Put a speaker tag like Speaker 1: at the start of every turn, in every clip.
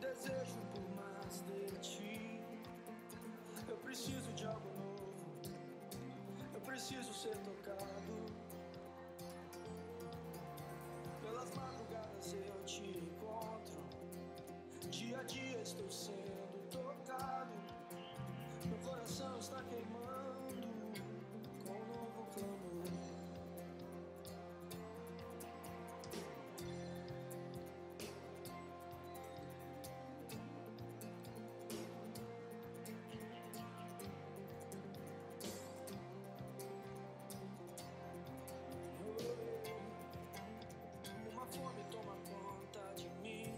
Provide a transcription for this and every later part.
Speaker 1: desejo por mais de ti. Eu preciso de algo novo, eu preciso ser tocado. Pelas madrugadas eu te encontro, dia a dia estou sendo tocado. Meu coração está queimando com um novo clamor. Fome toma conta de mim,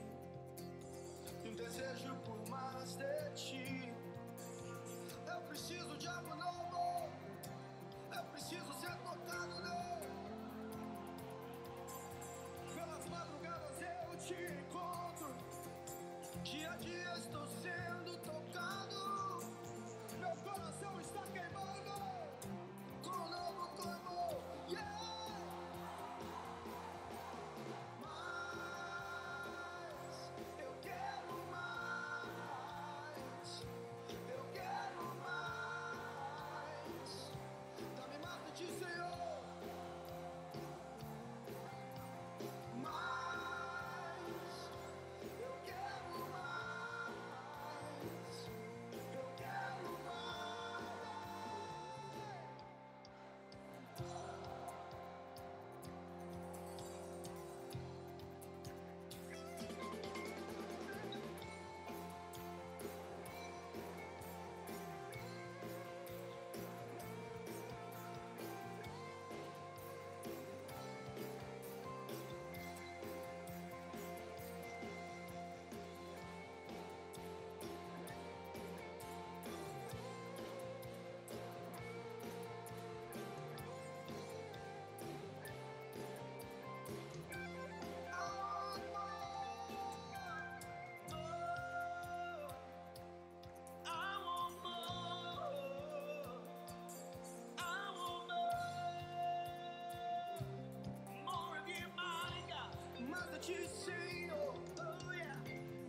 Speaker 1: um desejo por mais de ti. Eu preciso de algo novo, eu preciso ser tocado, né? Pelas madrugadas eu te encontro, dia a dia estou sendo tocado. Meu coração está queimando com um novo clamor, yeah! Te Senhor, oh yeah,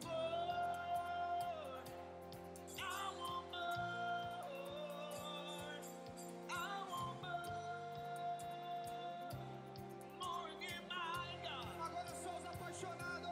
Speaker 1: more. I want more, I want more of you, my God. Agora são os apaixonados.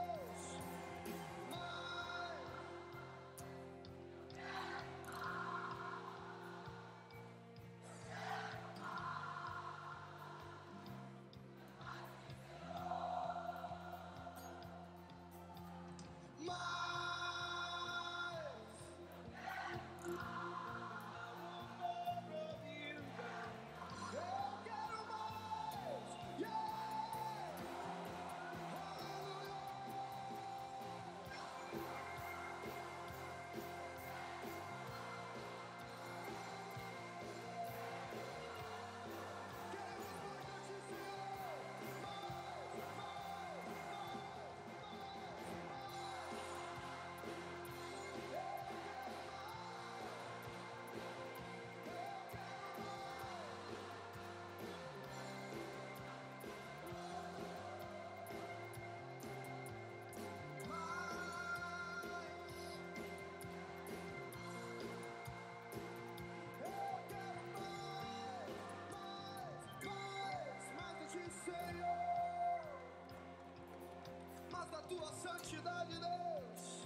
Speaker 1: Mais da tua santidade, Deus,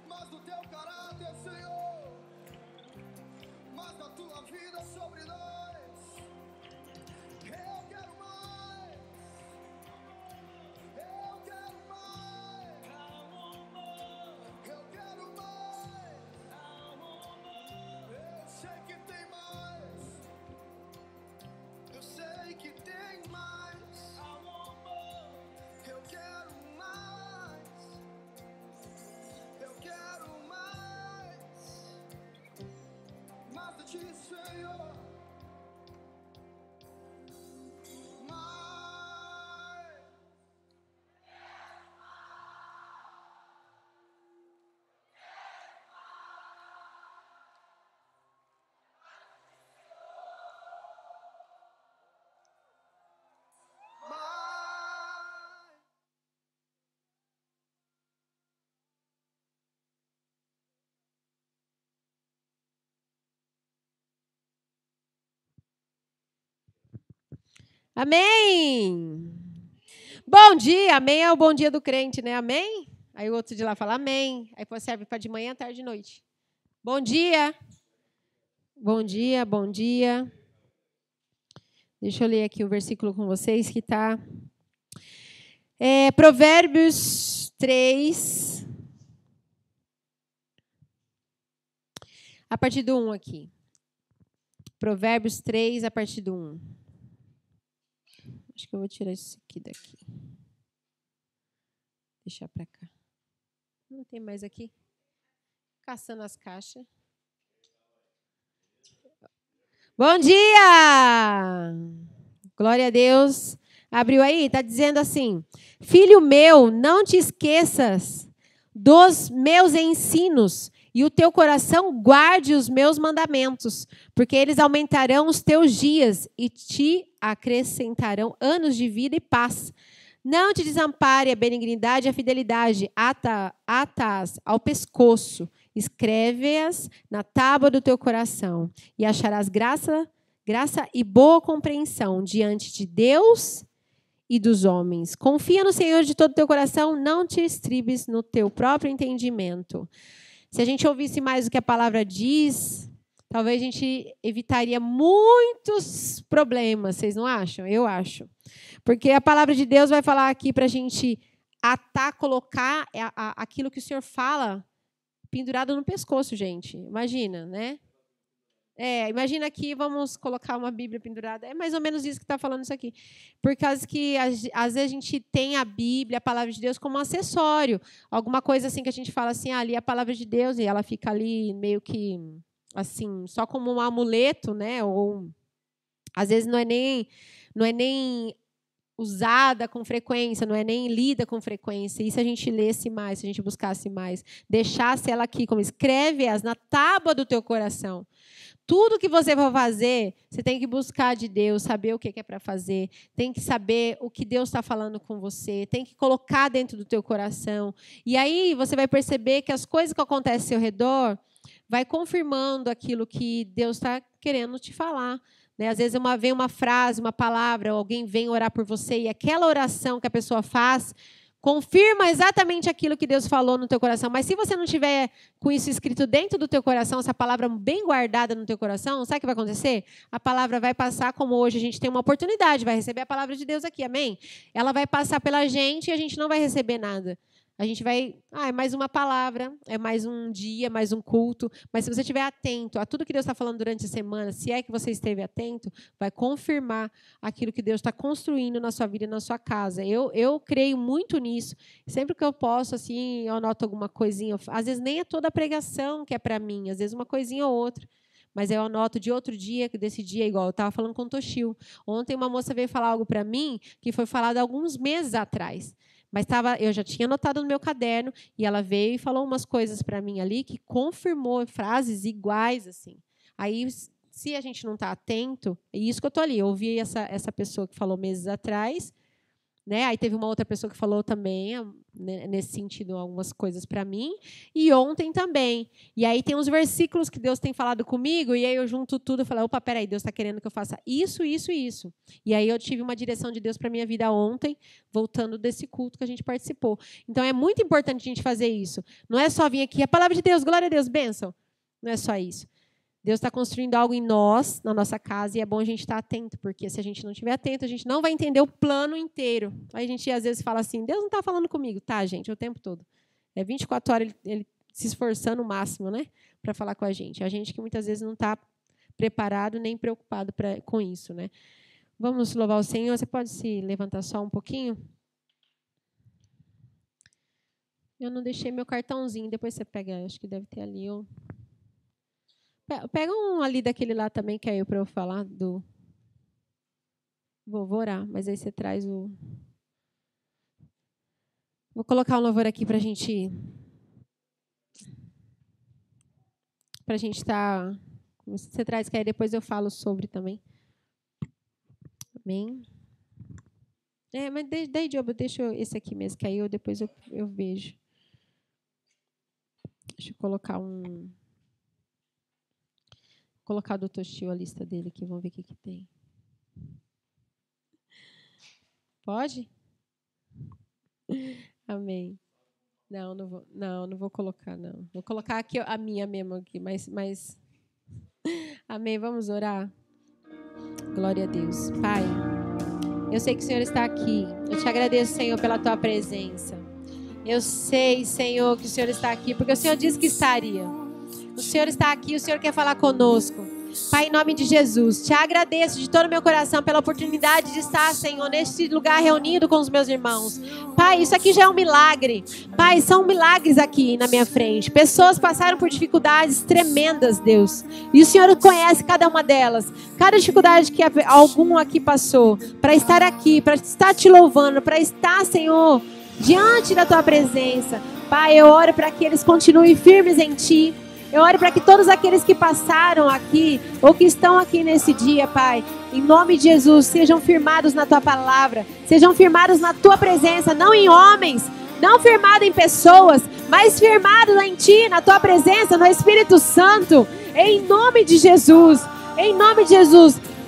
Speaker 1: mais do teu caráter, Senhor, mais da tua vida sobre nós. Eu quero mais, eu quero mais, eu quero mais, eu sei que tem mais, eu sei que tem mais. Eu quero mais, eu quero mais de ti, Senhor.
Speaker 2: Amém! Bom dia, amém é o bom dia do crente, né? Amém? Aí o outro de lá fala amém. Aí serve para de manhã, tarde e noite. Bom dia! Bom dia, bom dia. Deixa eu ler aqui o versículo com vocês que está... Provérbios 3, a partir do 1 aqui. Provérbios 3, a partir do 1. Acho que eu vou tirar isso aqui daqui. Deixar para cá. Não tem mais aqui. Caçando as caixas. Bom dia! Glória a Deus. Abriu aí? Está dizendo assim: Filho meu, não te esqueças dos meus ensinos e o teu coração guarde os meus mandamentos, porque eles aumentarão os teus dias e te acrescentarão anos de vida e paz. Não te desampare a benignidade e a fidelidade, ata-as ao pescoço, escreve-as na tábua do teu coração, e acharás graça e boa compreensão diante de Deus e dos homens. Confia no Senhor de todo o teu coração, não te estribes no teu próprio entendimento. Se a gente ouvisse mais o que a palavra diz, talvez a gente evitaria muitos problemas, vocês não acham? Eu acho. Porque a palavra de Deus vai falar aqui para a gente colocar aquilo que o Senhor fala pendurado no pescoço, gente. Imagina, né? Imagina aqui, vamos colocar uma Bíblia pendurada. É mais ou menos isso que está falando isso aqui. Por causa que, às vezes, a gente tem a Bíblia, a palavra de Deus, como um acessório. Alguma coisa assim que a gente fala assim, ali é a palavra de Deus, e ela fica ali meio que, assim, só como um amuleto, né? Ou, às vezes, não é nem usada com frequência, não é nem lida com frequência. E se a gente lesse mais, se a gente buscasse mais, deixasse ela aqui, como escreve-as na tábua do teu coração. Tudo que você for fazer, você tem que buscar de Deus, saber o que é para fazer, tem que saber o que Deus está falando com você, tem que colocar dentro do teu coração. E aí você vai perceber que as coisas que acontecem ao seu redor vai confirmando aquilo que Deus está querendo te falar. Né? Às vezes vem uma frase, uma palavra, alguém vem orar por você e aquela oração que a pessoa faz confirma exatamente aquilo que Deus falou no teu coração. Mas se você não tiver com isso escrito dentro do teu coração, essa palavra bem guardada no teu coração, sabe o que vai acontecer? A palavra vai passar, como hoje a gente tem uma oportunidade, vai receber a palavra de Deus aqui, amém? Ela vai passar pela gente e a gente não vai receber nada. A gente vai, é mais uma palavra, é mais um dia, mais um culto. Mas se você estiver atento a tudo que Deus está falando durante a semana, se é que você esteve atento, vai confirmar aquilo que Deus está construindo na sua vida e na sua casa. Eu creio muito nisso. Sempre que eu posso, assim, eu anoto alguma coisinha. Às vezes nem é toda a pregação que é para mim, às vezes uma coisinha ou outra. Mas eu anoto de outro dia, que desse dia, igual eu estava falando com o Toshio. Ontem uma moça veio falar algo para mim que foi falado há alguns meses atrás. Mas eu já tinha anotado no meu caderno e ela veio e falou umas coisas para mim ali que confirmou frases iguais assim. Aí, se a gente não está atento, é isso que eu estou ali. Eu ouvi essa pessoa que falou meses atrás, né? Aí teve uma outra pessoa que falou também, né, nesse sentido, algumas coisas para mim. E ontem também. E aí tem uns versículos que Deus tem falado comigo, e aí eu junto tudo e falo, opa, peraí, Deus está querendo que eu faça isso, isso e isso. E aí eu tive uma direção de Deus para a minha vida ontem, voltando desse culto que a gente participou. Então é muito importante a gente fazer isso. Não é só vir aqui, a palavra de Deus, glória a Deus, bênção. Não é só isso. Deus está construindo algo em nós, na nossa casa, e é bom a gente estar atento, porque se a gente não estiver atento, a gente não vai entender o plano inteiro. Aí a gente, às vezes, fala assim, Deus não está falando comigo. Tá, gente, o tempo todo. 24 horas ele se esforçando o máximo, né, para falar com a gente. A gente que muitas vezes não está preparado nem preocupado com isso. Né? Vamos louvar o Senhor. Você pode se levantar só um pouquinho? Eu não deixei meu cartãozinho, depois você pega, acho que deve ter ali. Pega um ali daquele lá também, que é eu para eu falar do... Vou orar, mas aí você traz o... Vou colocar um louvor aqui para a gente... Para a gente estar... Você traz, que aí depois eu falo sobre também. Amém? Mas daí, Diogo, deixa esse aqui mesmo, que aí depois eu vejo. Deixa eu colocar um... Colocar do Toshio a lista dele aqui, vamos ver o que tem. Pode? Amém. Não vou colocar, não. Vou colocar aqui a minha mesmo aqui, mas... Amém, vamos orar? Glória a Deus. Pai, eu sei que o Senhor está aqui. Eu te agradeço, Senhor, pela tua presença. Eu sei, Senhor, que o Senhor está aqui, porque o Senhor disse que estaria. O Senhor está aqui, o Senhor quer falar conosco. Pai, em nome de Jesus, te agradeço de todo o meu coração pela oportunidade de estar, Senhor, neste lugar reunido com os meus irmãos. Pai, isso aqui já é um milagre. Pai, são milagres aqui na minha frente. Pessoas passaram por dificuldades tremendas, Deus. E o Senhor conhece cada uma delas. Cada dificuldade que algum aqui passou. Para estar aqui, para estar te louvando, para estar, Senhor, diante da tua presença. Pai, eu oro para que eles continuem firmes em ti. Eu oro para que todos aqueles que passaram aqui, ou que estão aqui nesse dia, Pai, em nome de Jesus, sejam firmados na Tua palavra, sejam firmados na Tua presença, não em homens, não firmados em pessoas, mas firmados em Ti, na Tua presença, no Espírito Santo, em nome de Jesus,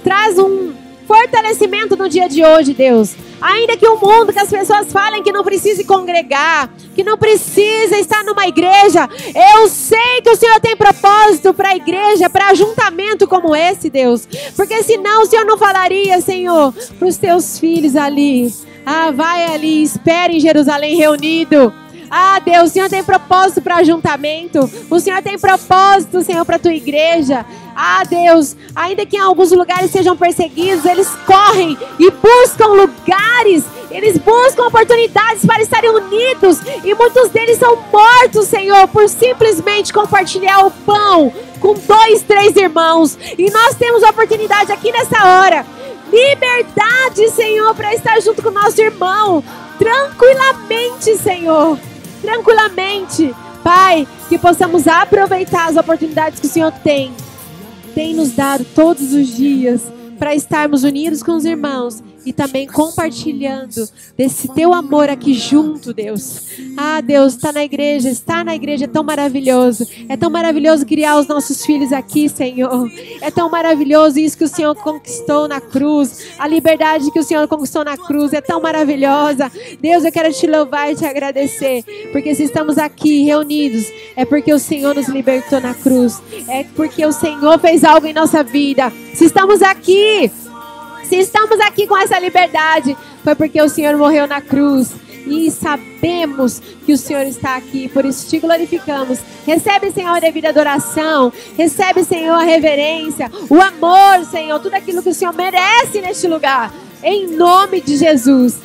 Speaker 2: traz um fortalecimento no dia de hoje, Deus. Ainda que o mundo, que as pessoas falem que não precisa se congregar, que não precisa estar numa igreja, eu sei que o Senhor tem propósito para a igreja, para ajuntamento como esse, Deus. Porque senão o Senhor não falaria, Senhor, para os teus filhos ali. Vai ali, espere em Jerusalém reunido. Deus, o Senhor tem propósito para ajuntamento. O Senhor tem propósito, Senhor, para a tua igreja. Deus, ainda que em alguns lugares sejam perseguidos, eles correm e buscam lugares, eles buscam oportunidades para estarem unidos, e muitos deles são mortos, Senhor, por simplesmente compartilhar o pão com 2, 3 irmãos. E nós temos a oportunidade aqui nessa hora, liberdade, Senhor, para estar junto com o nosso irmão, tranquilamente, Senhor, tranquilamente. Pai, que possamos aproveitar as oportunidades que o Senhor tem nos dado todos os dias para estarmos unidos com os irmãos e também compartilhando desse teu amor aqui junto, Deus. Deus, estar na igreja é tão maravilhoso. É tão maravilhoso criar os nossos filhos aqui, Senhor. É tão maravilhoso isso que o Senhor conquistou na cruz. A liberdade que o Senhor conquistou na cruz é tão maravilhosa. Deus, eu quero te louvar e te agradecer, porque se estamos aqui reunidos, é porque o Senhor nos libertou na cruz. É porque o Senhor fez algo em nossa vida. Se estamos aqui com essa liberdade, foi porque o Senhor morreu na cruz. E sabemos que o Senhor está aqui, por isso te glorificamos. Recebe, Senhor, a devida adoração. Recebe, Senhor, a reverência, o amor, Senhor, tudo aquilo que o Senhor merece neste lugar. Em nome de Jesus,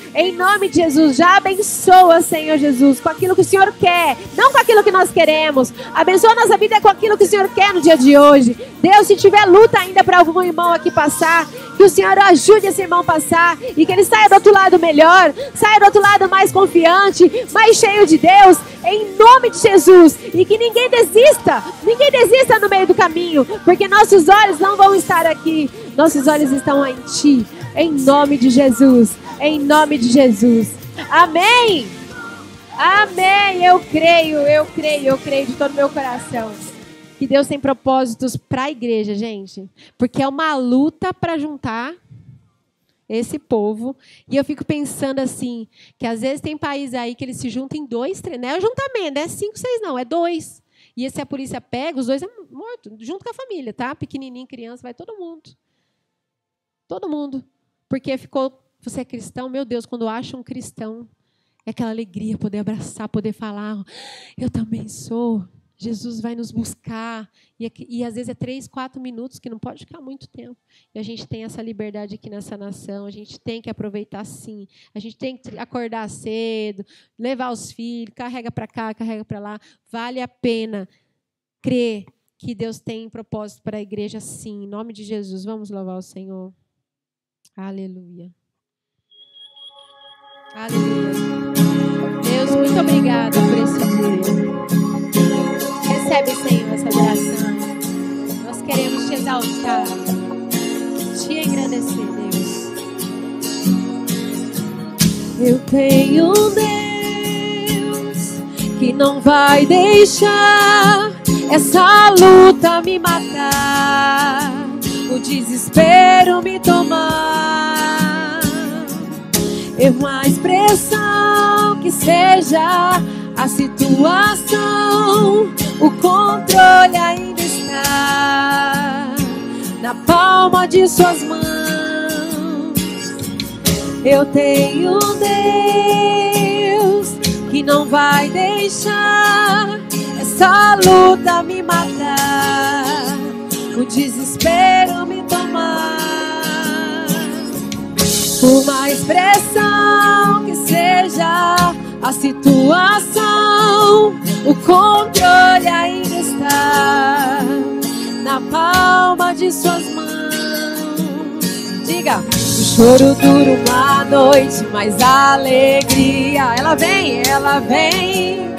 Speaker 2: já abençoa, Senhor Jesus, com aquilo que o Senhor quer, não com aquilo que nós queremos. Abençoa a nossa vida com aquilo que o Senhor quer no dia de hoje. Deus, se tiver luta ainda para algum irmão aqui passar, que o Senhor ajude esse irmão a passar e que ele saia do outro lado melhor, saia do outro lado mais confiante, mais cheio de Deus, em nome de Jesus. E que ninguém desista no meio do caminho, porque nossos olhos não vão estar aqui, nossos olhos estão em Ti. Em nome de Jesus. Amém. Amém. Eu creio de todo o meu coração que Deus tem propósitos para a igreja, gente. Porque é uma luta para juntar esse povo. E eu fico pensando assim, que às vezes tem país aí que eles se juntam em 2, 3, não é juntamento, não é 5, 6 não, é 2. E se a polícia pega, os 2 é morto, junto com a família, tá? Pequenininho, criança, vai todo mundo. Todo mundo. Porque você é cristão, meu Deus, quando acha um cristão, é aquela alegria, poder abraçar, poder falar, eu também sou, Jesus vai nos buscar, e às vezes é 3, 4 minutos, que não pode ficar muito tempo, e a gente tem essa liberdade aqui nessa nação, a gente tem que aproveitar sim, a gente tem que acordar cedo, levar os filhos, carrega para cá, carrega para lá, vale a pena crer que Deus tem propósito para a igreja sim, em nome de Jesus, vamos louvar o Senhor. Aleluia. Aleluia. Deus, muito obrigada por esse dia. Recebe, Senhor, essa adoração. Nós queremos te exaltar, te engrandecer, Deus. Eu tenho um Deus que não vai deixar essa luta me matar, o desespero me tomar. uma expressão que seja a situação, o controle ainda está na palma de suas mãos. Eu tenho um Deus que não vai deixar essa luta me matar, o desespero me tomar. Uma expressão que seja a situação, o controle ainda está na palma de suas mãos. Diga: o choro dura uma noite, mas a alegria, ela vem, ela vem.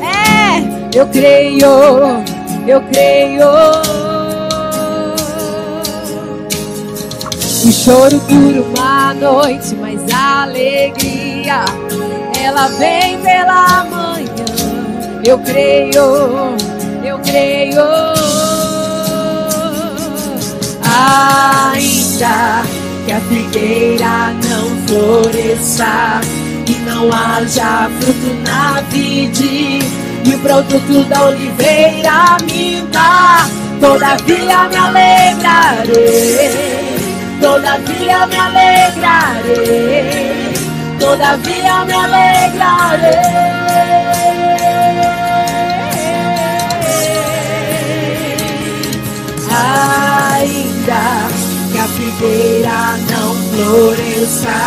Speaker 2: É, eu creio, eu creio. O choro dura uma noite, mas a alegria, ela vem pela manhã. Eu creio, eu creio. Ainda que a figueira não floresça e não haja fruto na vide, e o produto da oliveira minta, todavia me alegrarei. Todavia me alegrarei, todavia me alegrarei. Ainda que a figueira não floresça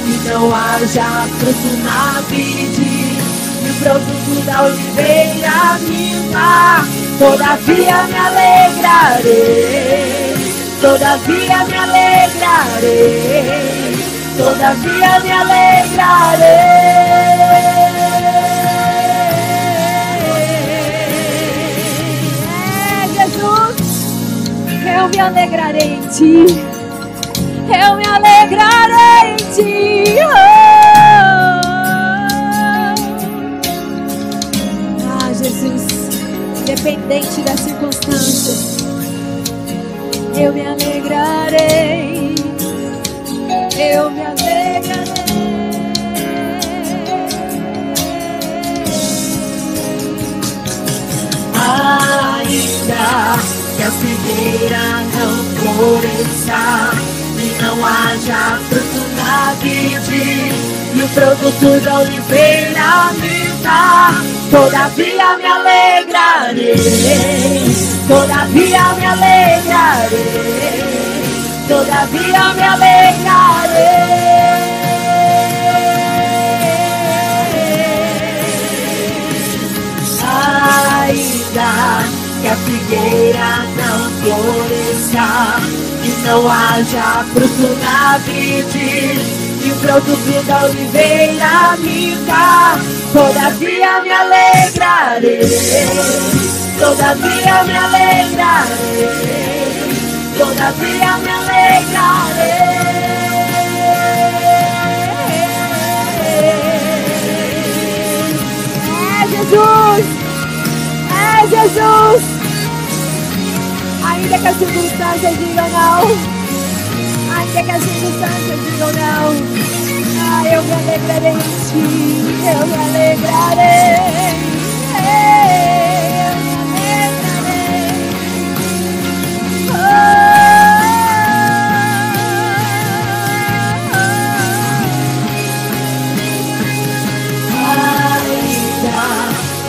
Speaker 2: e não haja fruto na vide, e o produto da oliveira minta, todavia me alegrarei. Todavia me alegrarei, todavia me alegrarei. É, Jesus, eu me alegrarei em Ti, eu me alegrarei em Ti. Ah, Jesus, independente das circunstâncias, eu me alegrarei, eu me alegrarei. Ainda que a figueira não floresça e não haja fruto na vide, e o produto da oliveira minta, todavia me alegrarei. Todavia me alegrarei, todavia me alegrarei. Ainda que a figueira não floresça e não haja fruto na vide, e o produto da oliveira minta, todavia me alegrarei. Todavia me alegrarei, todavia me alegrarei. É Jesus, é Jesus. Ainda que as circunstâncias digam não, ainda que as circunstâncias digam não, ah, eu me alegrarei em Ti, eu me alegrarei.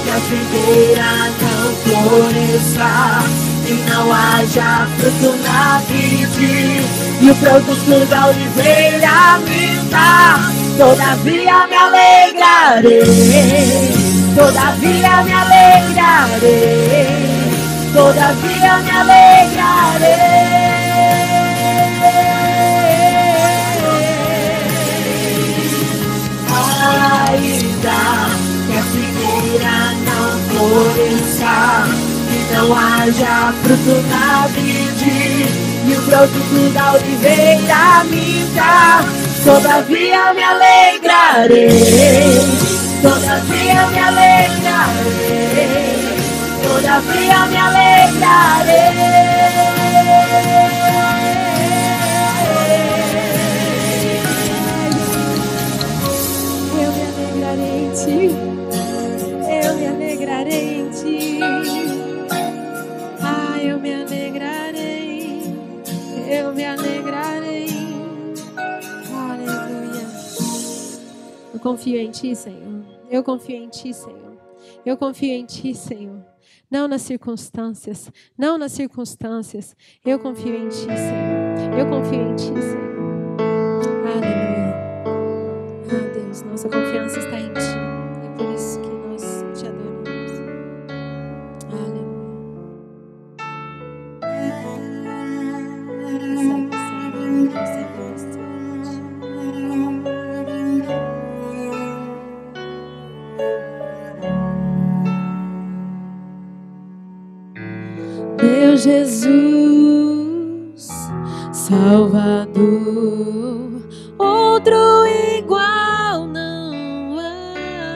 Speaker 2: A figueira não floresça e não haja fruto na vide, e o produto da oliveira minta, todavia me alegrarei, todavia me alegrarei, todavia me alegrarei. Ainda que a figueira não floresça e não haja fruto na vide, e o produto da oliveira minta, todavia me alegrarei, todavia me alegrarei, todavia me alegrarei. alegrarei. Aleluia. Eu confio em Ti, Senhor. Eu confio em Ti, Senhor. Eu confio em Ti, Senhor. Não nas circunstâncias. Não nas circunstâncias. Eu confio em Ti, Senhor. Eu confio em Ti, Senhor. Aleluia. Ah, Deus, nossa confiança está em Ti. É por isso que nós Te adoramos. Aleluia. Recebe, Senhor. Recebe você. Meu Jesus, Salvador, outro igual não há.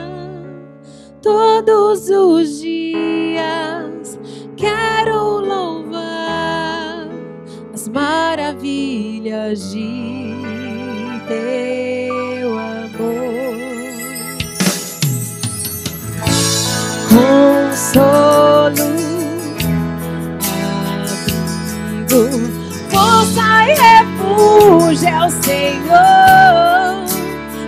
Speaker 2: Todos os dias quero louvar as maravilhas de Teu amor. Consolo, força e refúgio é o Senhor,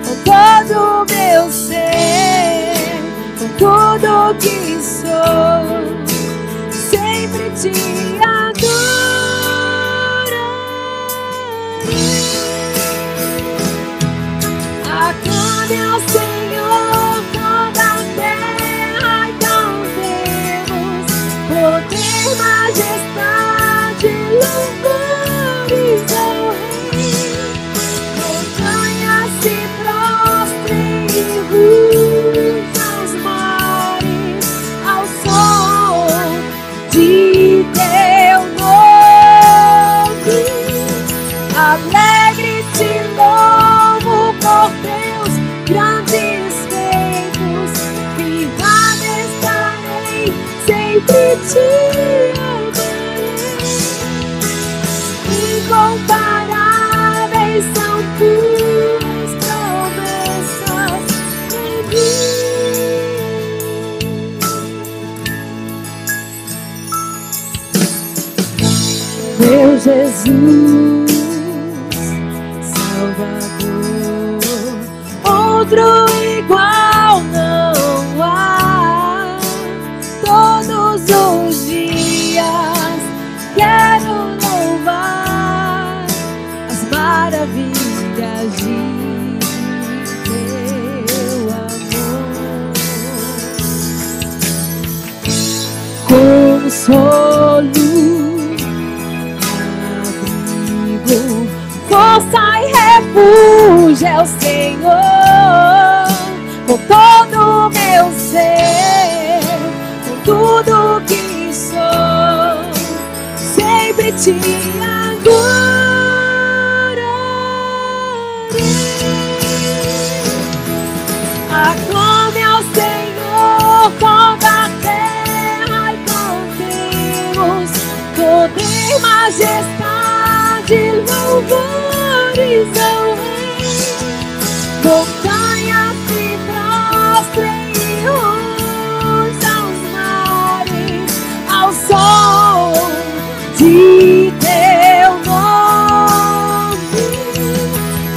Speaker 2: com todo o meu ser, com tudo que sou, sempre te adorarei. Aclame ao Senhor toda a terra e cantemos, poder, majestade, louvores ao Rei. Montanhas se prostrem e rujam os mares ao som de Teu nome. Alegre te louvo por Teus grandes feitos, firmado estarei, sempre te incomparáveis são Tuas promessas em mim. Meu Jesus, Salvador, outro igual não há. Todos os dias quero louvar as maravilhas de Teu amor. Consolo, abrigo, força e refúgio é o Senhor, com todo o meu ser, com tudo que sou, sempre te adorarei. Aclame ao Senhor toda a terra e cantemos, poder, majestade, louvores ao Rei. Montanhas se prostrem e rujam os mares ao som de Teu nome.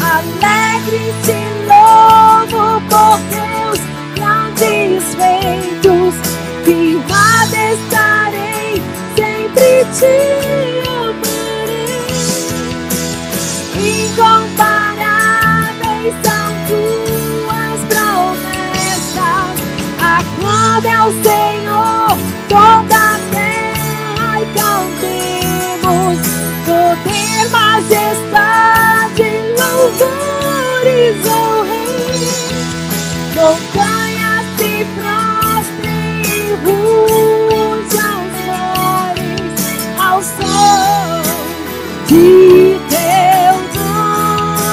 Speaker 2: Alegre te louvo por Teus grandes feitos, firmado estarei, sempre te amarei. Incomparáveis são Tuas promessas. Aclame ao Senhor toda a terra e cantemos, poder, majestade, louvores ao Rei. Montanhas se prostrem e rujam os mares ao som de Teu nome.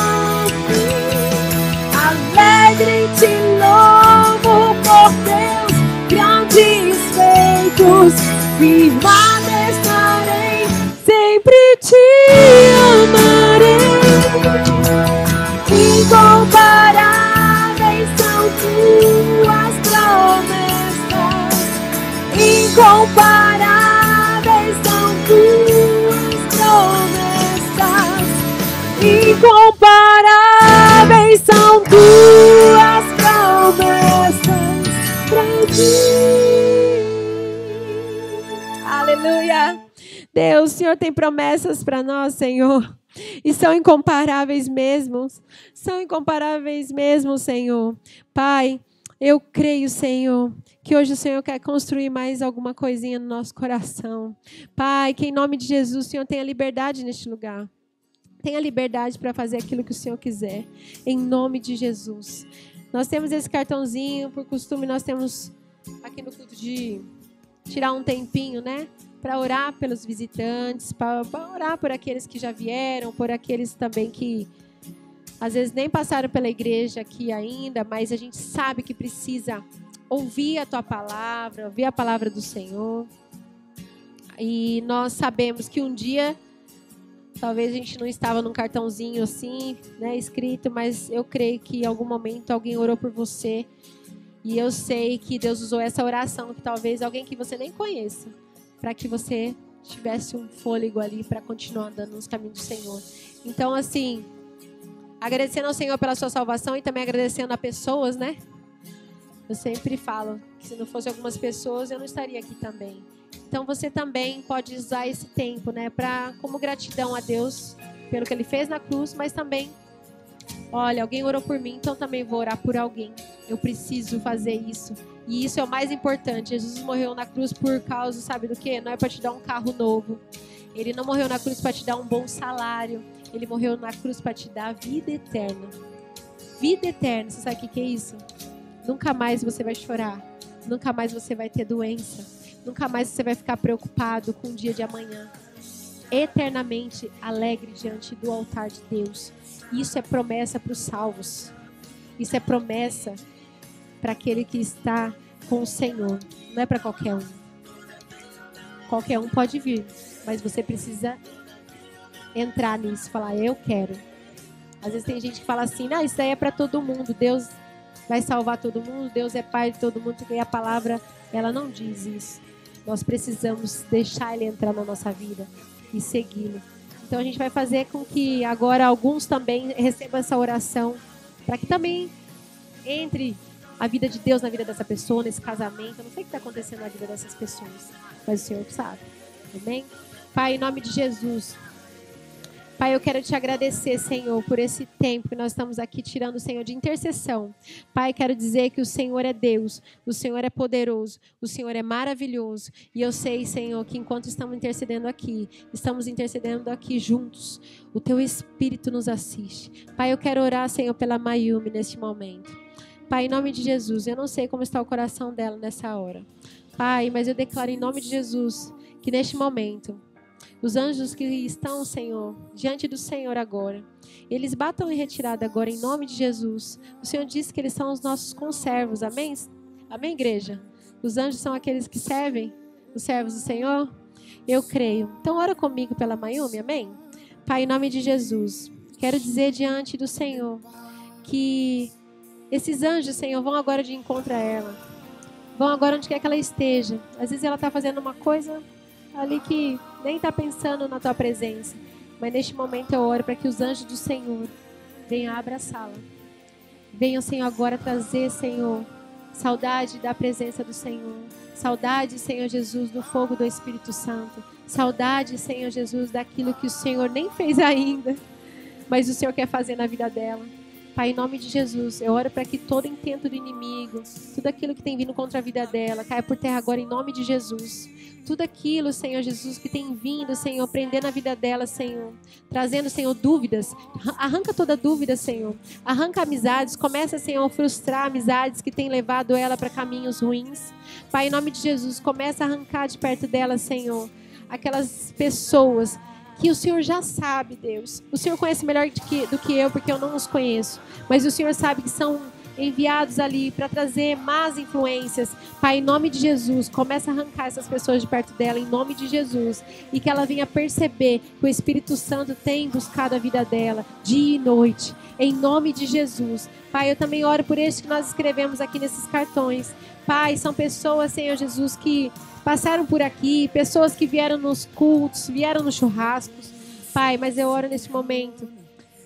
Speaker 2: Incomparáveis são tuas promessas pra mim. Aleluia. Deus, o Senhor tem promessas para nós, Senhor. E são incomparáveis mesmo. São incomparáveis mesmo, Senhor. Pai, eu creio, Senhor, que hoje o Senhor quer construir mais alguma coisinha no nosso coração. Pai, que em nome de Jesus o Senhor tenha liberdade neste lugar. Tenha liberdade para fazer aquilo que o Senhor quiser. Em nome de Jesus. Nós temos esse cartãozinho, por costume nós temos aqui no culto de tirar um tempinho, né? Para orar pelos visitantes, para orar por aqueles que já vieram, por aqueles também que às vezes nem passaram pela igreja aqui ainda, mas a gente sabe que precisa ouvir a tua palavra, ouvir a palavra do Senhor. E nós sabemos que um dia, talvez a gente não estava num cartãozinho assim, né, escrito, mas eu creio que em algum momento alguém orou por você. E eu sei que Deus usou essa oração, que talvez alguém que você nem conheça, para que você tivesse um fôlego ali para continuar andando nos caminhos do Senhor. Então, assim, agradecendo ao Senhor pela sua salvação e também agradecendo a pessoas, né? Eu sempre falo que se não fosse algumas pessoas, eu não estaria aqui também. Então, você também pode usar esse tempo, né? Como gratidão a Deus pelo que Ele fez na cruz, mas também, olha, alguém orou por mim, então também vou orar por alguém. Eu preciso fazer isso. E isso é o mais importante. Jesus morreu na cruz por causa, sabe do quê? Não é para te dar um carro novo. Ele não morreu na cruz para te dar um bom salário. Ele morreu na cruz para te dar vida eterna. Vida eterna. Você sabe o que é isso? Nunca mais você vai chorar. Nunca mais você vai ter doença. Nunca mais você vai ficar preocupado com o dia de amanhã. Eternamente alegre diante do altar de Deus. Isso é promessa para os salvos. Isso é promessa para aquele que está com o Senhor. Não é para qualquer um. Qualquer um pode vir, mas você precisa entrar nisso, falar, eu quero. Às vezes tem gente que fala assim, não, isso aí é para todo mundo, Deus vai salvar todo mundo, Deus é pai de todo mundo, e a palavra, ela não diz isso. Nós precisamos deixar Ele entrar na nossa vida e segui-lo. Então a gente vai fazer com que agora alguns também recebam essa oração, para que também entre a vida de Deus na vida dessa pessoa, nesse casamento. Eu não sei o que está acontecendo na vida dessas pessoas, mas o Senhor sabe. Amém? Pai, em nome de Jesus. Pai, eu quero te agradecer, Senhor, por esse tempo que nós estamos aqui tirando, Senhor, de intercessão. Pai, quero dizer que o Senhor é Deus, o Senhor é poderoso, o Senhor é maravilhoso. E eu sei, Senhor, que enquanto estamos intercedendo aqui juntos, o Teu Espírito nos assiste. Pai, eu quero orar, Senhor, pela Mayumi neste momento. Pai, em nome de Jesus, eu não sei como está o coração dela nessa hora. Pai, mas eu declaro em nome de Jesus que neste momento, os anjos que estão, Senhor, diante do Senhor agora, eles batam em retirada agora em nome de Jesus. O Senhor disse que eles são os nossos conservos, amém? Amém, igreja? Os anjos são aqueles que servem, os servos do Senhor? Eu creio. Então ora comigo pela Mayumi, amém? Pai, em nome de Jesus, quero dizer diante do Senhor que esses anjos, Senhor, vão agora de encontro a ela. Vão agora onde quer que ela esteja. Às vezes ela está fazendo uma coisa ali que nem está pensando na tua presença. Mas neste momento eu oro para que os anjos do Senhor venham abraçá-la. Venham, Senhor, agora trazer, Senhor, saudade da presença do Senhor. Saudade, Senhor Jesus, do fogo do Espírito Santo. Saudade, Senhor Jesus, daquilo que o Senhor nem fez ainda, mas o Senhor quer fazer na vida dela. Pai, em nome de Jesus, eu oro para que todo intento do inimigo, tudo aquilo que tem vindo contra a vida dela, caia por terra agora em nome de Jesus. Tudo aquilo, Senhor Jesus, que tem vindo, Senhor, prendendo a vida dela, Senhor, trazendo, Senhor, dúvidas. Arranca toda dúvida, Senhor. Arranca amizades, começa, Senhor, a frustrar amizades que têm levado ela para caminhos ruins. Pai, em nome de Jesus, começa a arrancar de perto dela, Senhor, aquelas pessoas que o Senhor já sabe, Deus. O Senhor conhece melhor do que eu, porque eu não os conheço. Mas o Senhor sabe que são enviados ali para trazer más influências. Pai, em nome de Jesus, começa a arrancar essas pessoas de perto dela, em nome de Jesus. E que ela venha perceber que o Espírito Santo tem buscado a vida dela, dia e noite. Em nome de Jesus. Pai, eu também oro por estes que nós escrevemos aqui nesses cartões. Pai, são pessoas, Senhor Jesus, que passaram por aqui, pessoas que vieram nos cultos, vieram nos churrascos. Pai, mas eu oro nesse momento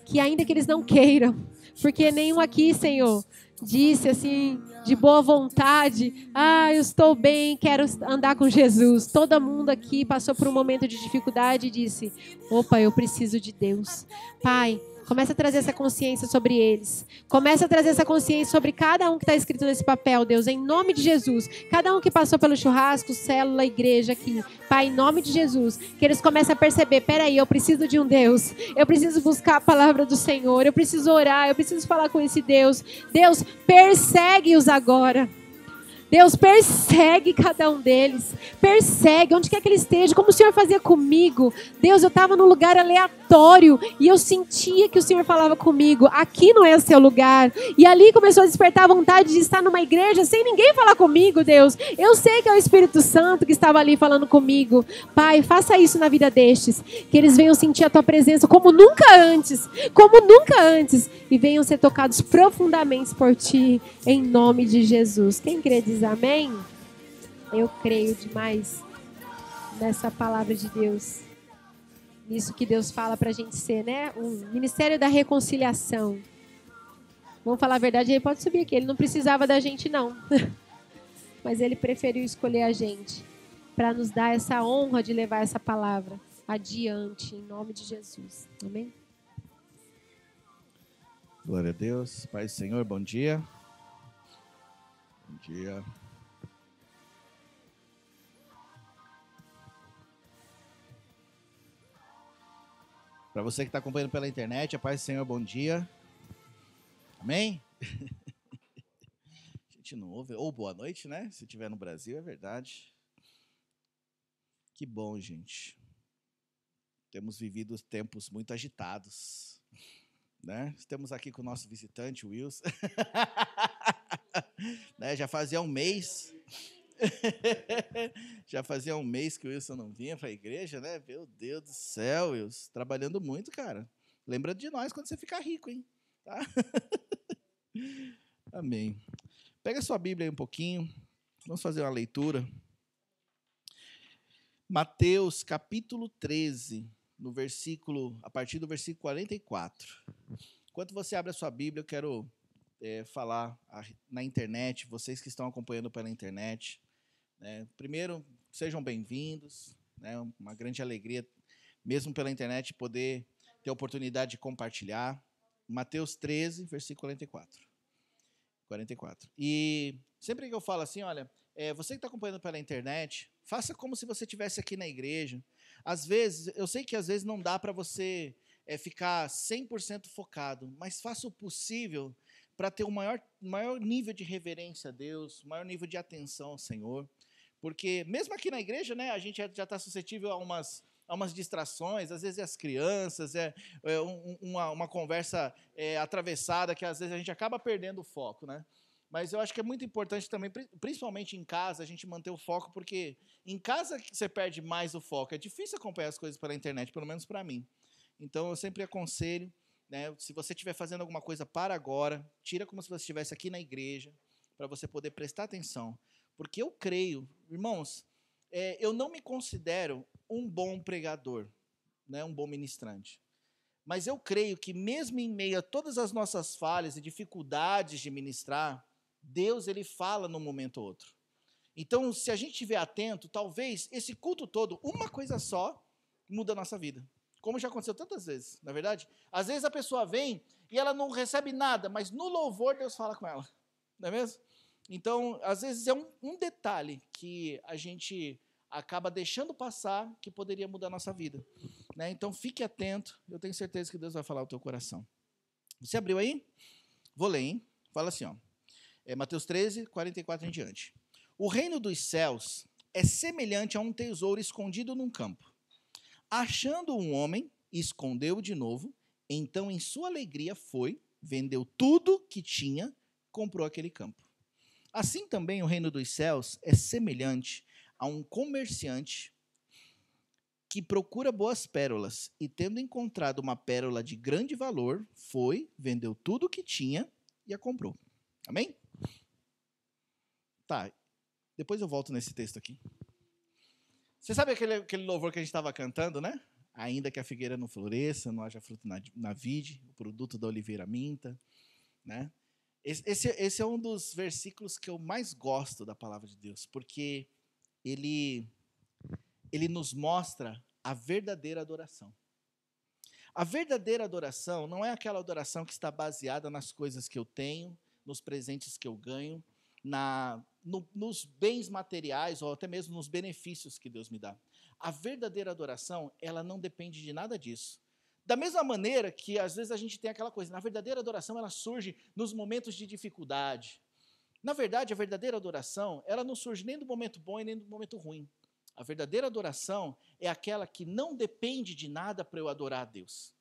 Speaker 2: que ainda que eles não queiram, porque nenhum aqui, Senhor, disse assim, de boa vontade, eu estou bem, quero andar com Jesus. Todo mundo aqui passou por um momento de dificuldade e disse, opa, eu preciso de Deus. Pai, começa a trazer essa consciência sobre eles. Começa a trazer essa consciência sobre cada um que está escrito nesse papel, Deus, em nome de Jesus. Cada um que passou pelo churrasco, célula, igreja aqui. Pai, em nome de Jesus, que eles comecem a perceber, peraí, eu preciso de um Deus. Eu preciso buscar a palavra do Senhor. Eu preciso orar, eu preciso falar com esse Deus. Deus, persegue-os agora. Deus, persegue cada um deles. Persegue, onde quer que ele esteja, como o Senhor fazia comigo. Deus, eu estava num lugar aleatório e eu sentia que o Senhor falava comigo. Aqui não é o seu lugar. E ali começou a despertar a vontade de estar numa igreja sem ninguém falar comigo, Deus. Eu sei que é o Espírito Santo que estava ali falando comigo. Pai, faça isso na vida destes. Que eles venham sentir a tua presença como nunca antes. Como nunca antes. E venham ser tocados profundamente por ti. Em nome de Jesus. Quem crê diz amém? Eu creio demais nessa palavra de Deus. Nisso que Deus fala pra gente ser, né? Um ministério da reconciliação. Vamos falar a verdade, ele pode subir aqui. Ele não precisava da gente, não. Mas ele preferiu escolher a gente para nos dar essa honra de levar essa palavra adiante, em nome de Jesus. Amém?
Speaker 3: Glória a Deus. Pai do Senhor, bom dia. Bom dia. Para você que está acompanhando pela internet, a paz do Senhor, bom dia. Amém? A gente não ouve, ou boa noite, né? Se estiver no Brasil, é verdade. Que bom, gente. Temos vivido tempos muito agitados, né? Estamos aqui com o nosso visitante, o Wilson. Né? Já fazia um mês. Já fazia um mês que o Wilson não vinha para a igreja, né? Meu Deus do céu, Wilson. Trabalhando muito, cara. Lembra de nós quando você ficar rico, hein? Tá? Amém. Pega sua Bíblia aí um pouquinho. Vamos fazer uma leitura. Mateus, capítulo 13, a partir do versículo 44. Enquanto você abre a sua Bíblia, eu quero falar na internet, vocês que estão acompanhando pela internet. Primeiro, sejam bem-vindos. Uma grande alegria, mesmo pela internet, poder ter a oportunidade de compartilhar. Mateus 13, versículo 44. E sempre que eu falo assim, olha, você que está acompanhando pela internet, faça como se você estivesse aqui na igreja. Às vezes, eu sei que às vezes não dá para você ficar 100% focado, mas faça o possível para ter um maior nível de reverência a Deus, maior nível de atenção ao Senhor. Porque mesmo aqui na igreja, né, a gente já está suscetível a umas distrações, às vezes as crianças, uma conversa atravessada, que às vezes a gente acaba perdendo o foco, né? Mas eu acho que é muito importante também, principalmente em casa, a gente manter o foco, porque em casa você perde mais o foco. É difícil acompanhar as coisas pela internet, pelo menos para mim. Então, eu sempre aconselho, né, se você estiver fazendo alguma coisa para agora, tira como se você estivesse aqui na igreja, para você poder prestar atenção. Porque eu creio, irmãos, eu não me considero um bom pregador, né, um bom ministrante. Mas eu creio que mesmo em meio a todas as nossas falhas e dificuldades de ministrar, Deus, ele fala num momento ou outro. Então, se a gente estiver atento, talvez esse culto todo, uma coisa só, muda a nossa vida. Como já aconteceu tantas vezes, na verdade? Às vezes a pessoa vem e ela não recebe nada, mas no louvor Deus fala com ela. Não é mesmo? Então, às vezes é um detalhe que a gente acaba deixando passar que poderia mudar a nossa vida. Né? Então, fique atento. Eu tenho certeza que Deus vai falar ao teu coração. Você abriu aí? Vou ler, hein? Fala assim, ó. Mateus 13, 44 em diante. O reino dos céus é semelhante a um tesouro escondido num campo. Achando um homem, escondeu-o de novo, então em sua alegria foi, vendeu tudo que tinha, comprou aquele campo. Assim também o reino dos céus é semelhante a um comerciante que procura boas pérolas e, tendo encontrado uma pérola de grande valor, foi, vendeu tudo o que tinha e a comprou. Amém? Tá, depois eu volto nesse texto aqui. Você sabe aquele louvor que a gente estava cantando, né? ainda que a figueira não floresça, não haja fruto na vide, o produto da oliveira minta, né? Esse é um dos versículos que eu mais gosto da palavra de Deus, porque ele nos mostra a verdadeira adoração. A verdadeira adoração não é aquela adoração que está baseada nas coisas que eu tenho, nos presentes que eu ganho, nos bens materiais ou até mesmo nos benefícios que Deus me dá. A verdadeira adoração, ela não depende de nada disso. Da mesma maneira que às vezes a gente tem aquela coisa, na verdadeira adoração ela surge nos momentos de dificuldade. Na verdade, a verdadeira adoração, ela não surge nem do momento bom e nem do momento ruim. A verdadeira adoração é aquela que não depende de nada para eu adorar a Deus.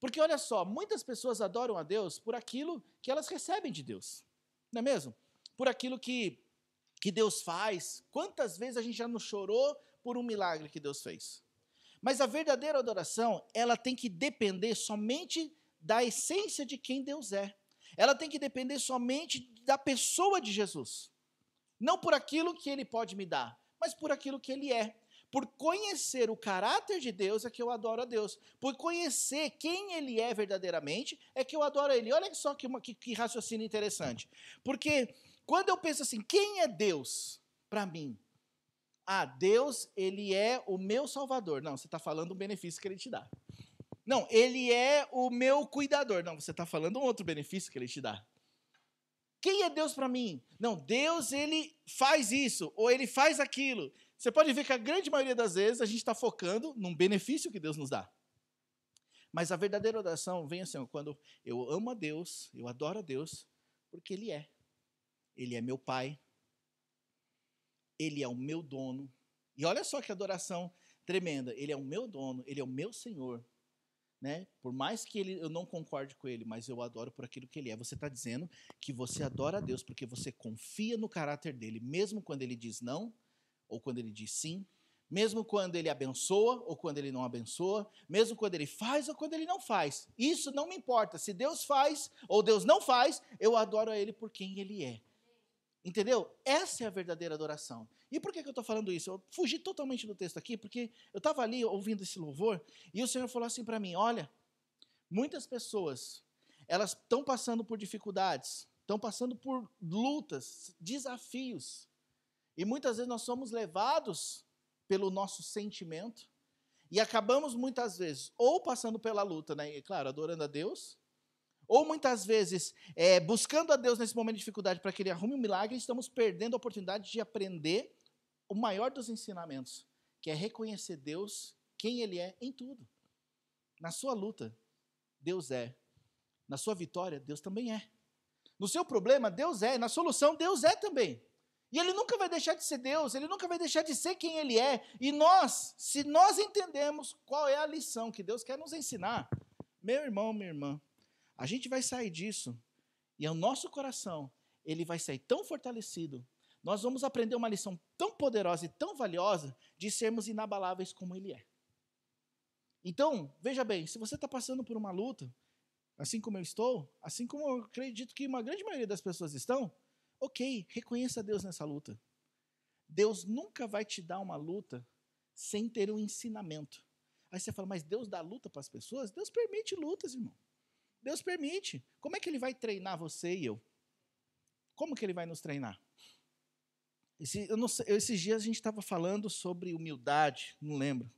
Speaker 3: Porque olha só, muitas pessoas adoram a Deus por aquilo que elas recebem de Deus. Não é mesmo? Por aquilo que Deus faz. Quantas vezes a gente já não chorou por um milagre que Deus fez? Mas a verdadeira adoração, ela tem que depender somente da essência de quem Deus é. Ela tem que depender somente da pessoa de Jesus. Não por aquilo que Ele pode me dar, mas por aquilo que Ele é. Por conhecer o caráter de Deus é que eu adoro a Deus. Por conhecer quem Ele é verdadeiramente é que eu adoro Ele. Olha só que raciocínio interessante. Porque quando eu penso assim, quem é Deus para mim? Ah, Deus, Ele é o meu Salvador. Não, você está falando um benefício que Ele te dá. Não, Ele é o meu cuidador. Não, você está falando um outro benefício que Ele te dá. Quem é Deus para mim? Não, Deus, Ele faz isso, ou Ele faz aquilo. Você pode ver que a grande maioria das vezes a gente está focando num benefício que Deus nos dá. Mas a verdadeira adoração vem assim, quando eu amo a Deus, eu adoro a Deus, porque Ele é. Ele é meu Pai. Ele é o meu dono. E olha só que adoração tremenda. Ele é o meu dono, Ele é o meu Senhor. Né? Por mais que eu não concorde com Ele, mas eu adoro por aquilo que Ele é. Você está dizendo que você adora a Deus porque você confia no caráter dEle, mesmo quando Ele diz não, ou quando Ele diz sim, mesmo quando Ele abençoa, ou quando Ele não abençoa, mesmo quando Ele faz, ou quando Ele não faz. Isso não me importa. Se Deus faz, ou Deus não faz, eu adoro a Ele por quem Ele é. Entendeu? Essa é a verdadeira adoração. E por que eu estou falando isso? Eu fugi totalmente do texto aqui, porque eu estava ali ouvindo esse louvor, e o Senhor falou assim para mim, olha, muitas pessoas, elas estão passando por dificuldades, estão passando por lutas, desafios, e muitas vezes nós somos levados pelo nosso sentimento, e acabamos muitas vezes, ou passando pela luta, né, e claro, adorando a Deus, ou muitas vezes buscando a Deus nesse momento de dificuldade para que Ele arrume um milagre, estamos perdendo a oportunidade de aprender o maior dos ensinamentos, que é reconhecer Deus, quem Ele é em tudo. Na sua luta, Deus é. Na sua vitória, Deus também é. No seu problema, Deus é. Na solução, Deus é também. E Ele nunca vai deixar de ser Deus, Ele nunca vai deixar de ser quem Ele é. E nós, se nós entendemos qual é a lição que Deus quer nos ensinar, meu irmão, minha irmã, a gente vai sair disso e o nosso coração, ele vai sair tão fortalecido. Nós vamos aprender uma lição tão poderosa e tão valiosa de sermos inabaláveis como Ele é. Então, veja bem, se você está passando por uma luta, assim como eu estou, assim como eu acredito que uma grande maioria das pessoas estão, ok, reconheça Deus nessa luta. Deus nunca vai te dar uma luta sem ter um ensinamento. Aí você fala, mas Deus dá luta para as pessoas? Deus permite lutas, irmão. Deus permite. Como é que Ele vai treinar você e eu? Como que Ele vai nos treinar? Esses dias a gente estava falando sobre humildade, não lembro.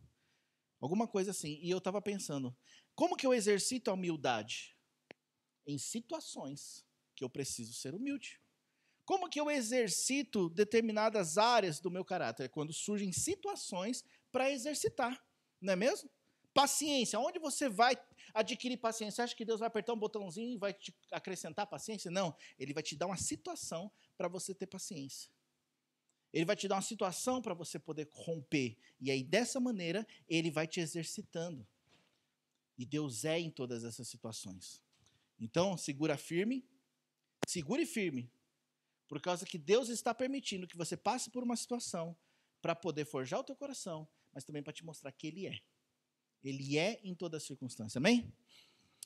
Speaker 3: Alguma coisa assim. E eu estava pensando, como que eu exercito a humildade? Em situações que eu preciso ser humilde. Como que eu exercito determinadas áreas do meu caráter? É quando surgem situações para exercitar, não é mesmo? Paciência, onde você vai adquirir paciência? Você acha que Deus vai apertar um botãozinho e vai te acrescentar paciência? Não, Ele vai te dar uma situação para você ter paciência. Ele vai te dar uma situação para você poder romper. E aí, dessa maneira, Ele vai te exercitando. E Deus é em todas essas situações. Então, segure firme, por causa que Deus está permitindo que você passe por uma situação para poder forjar o teu coração, mas também para te mostrar que Ele é. Ele é em toda circunstância, amém?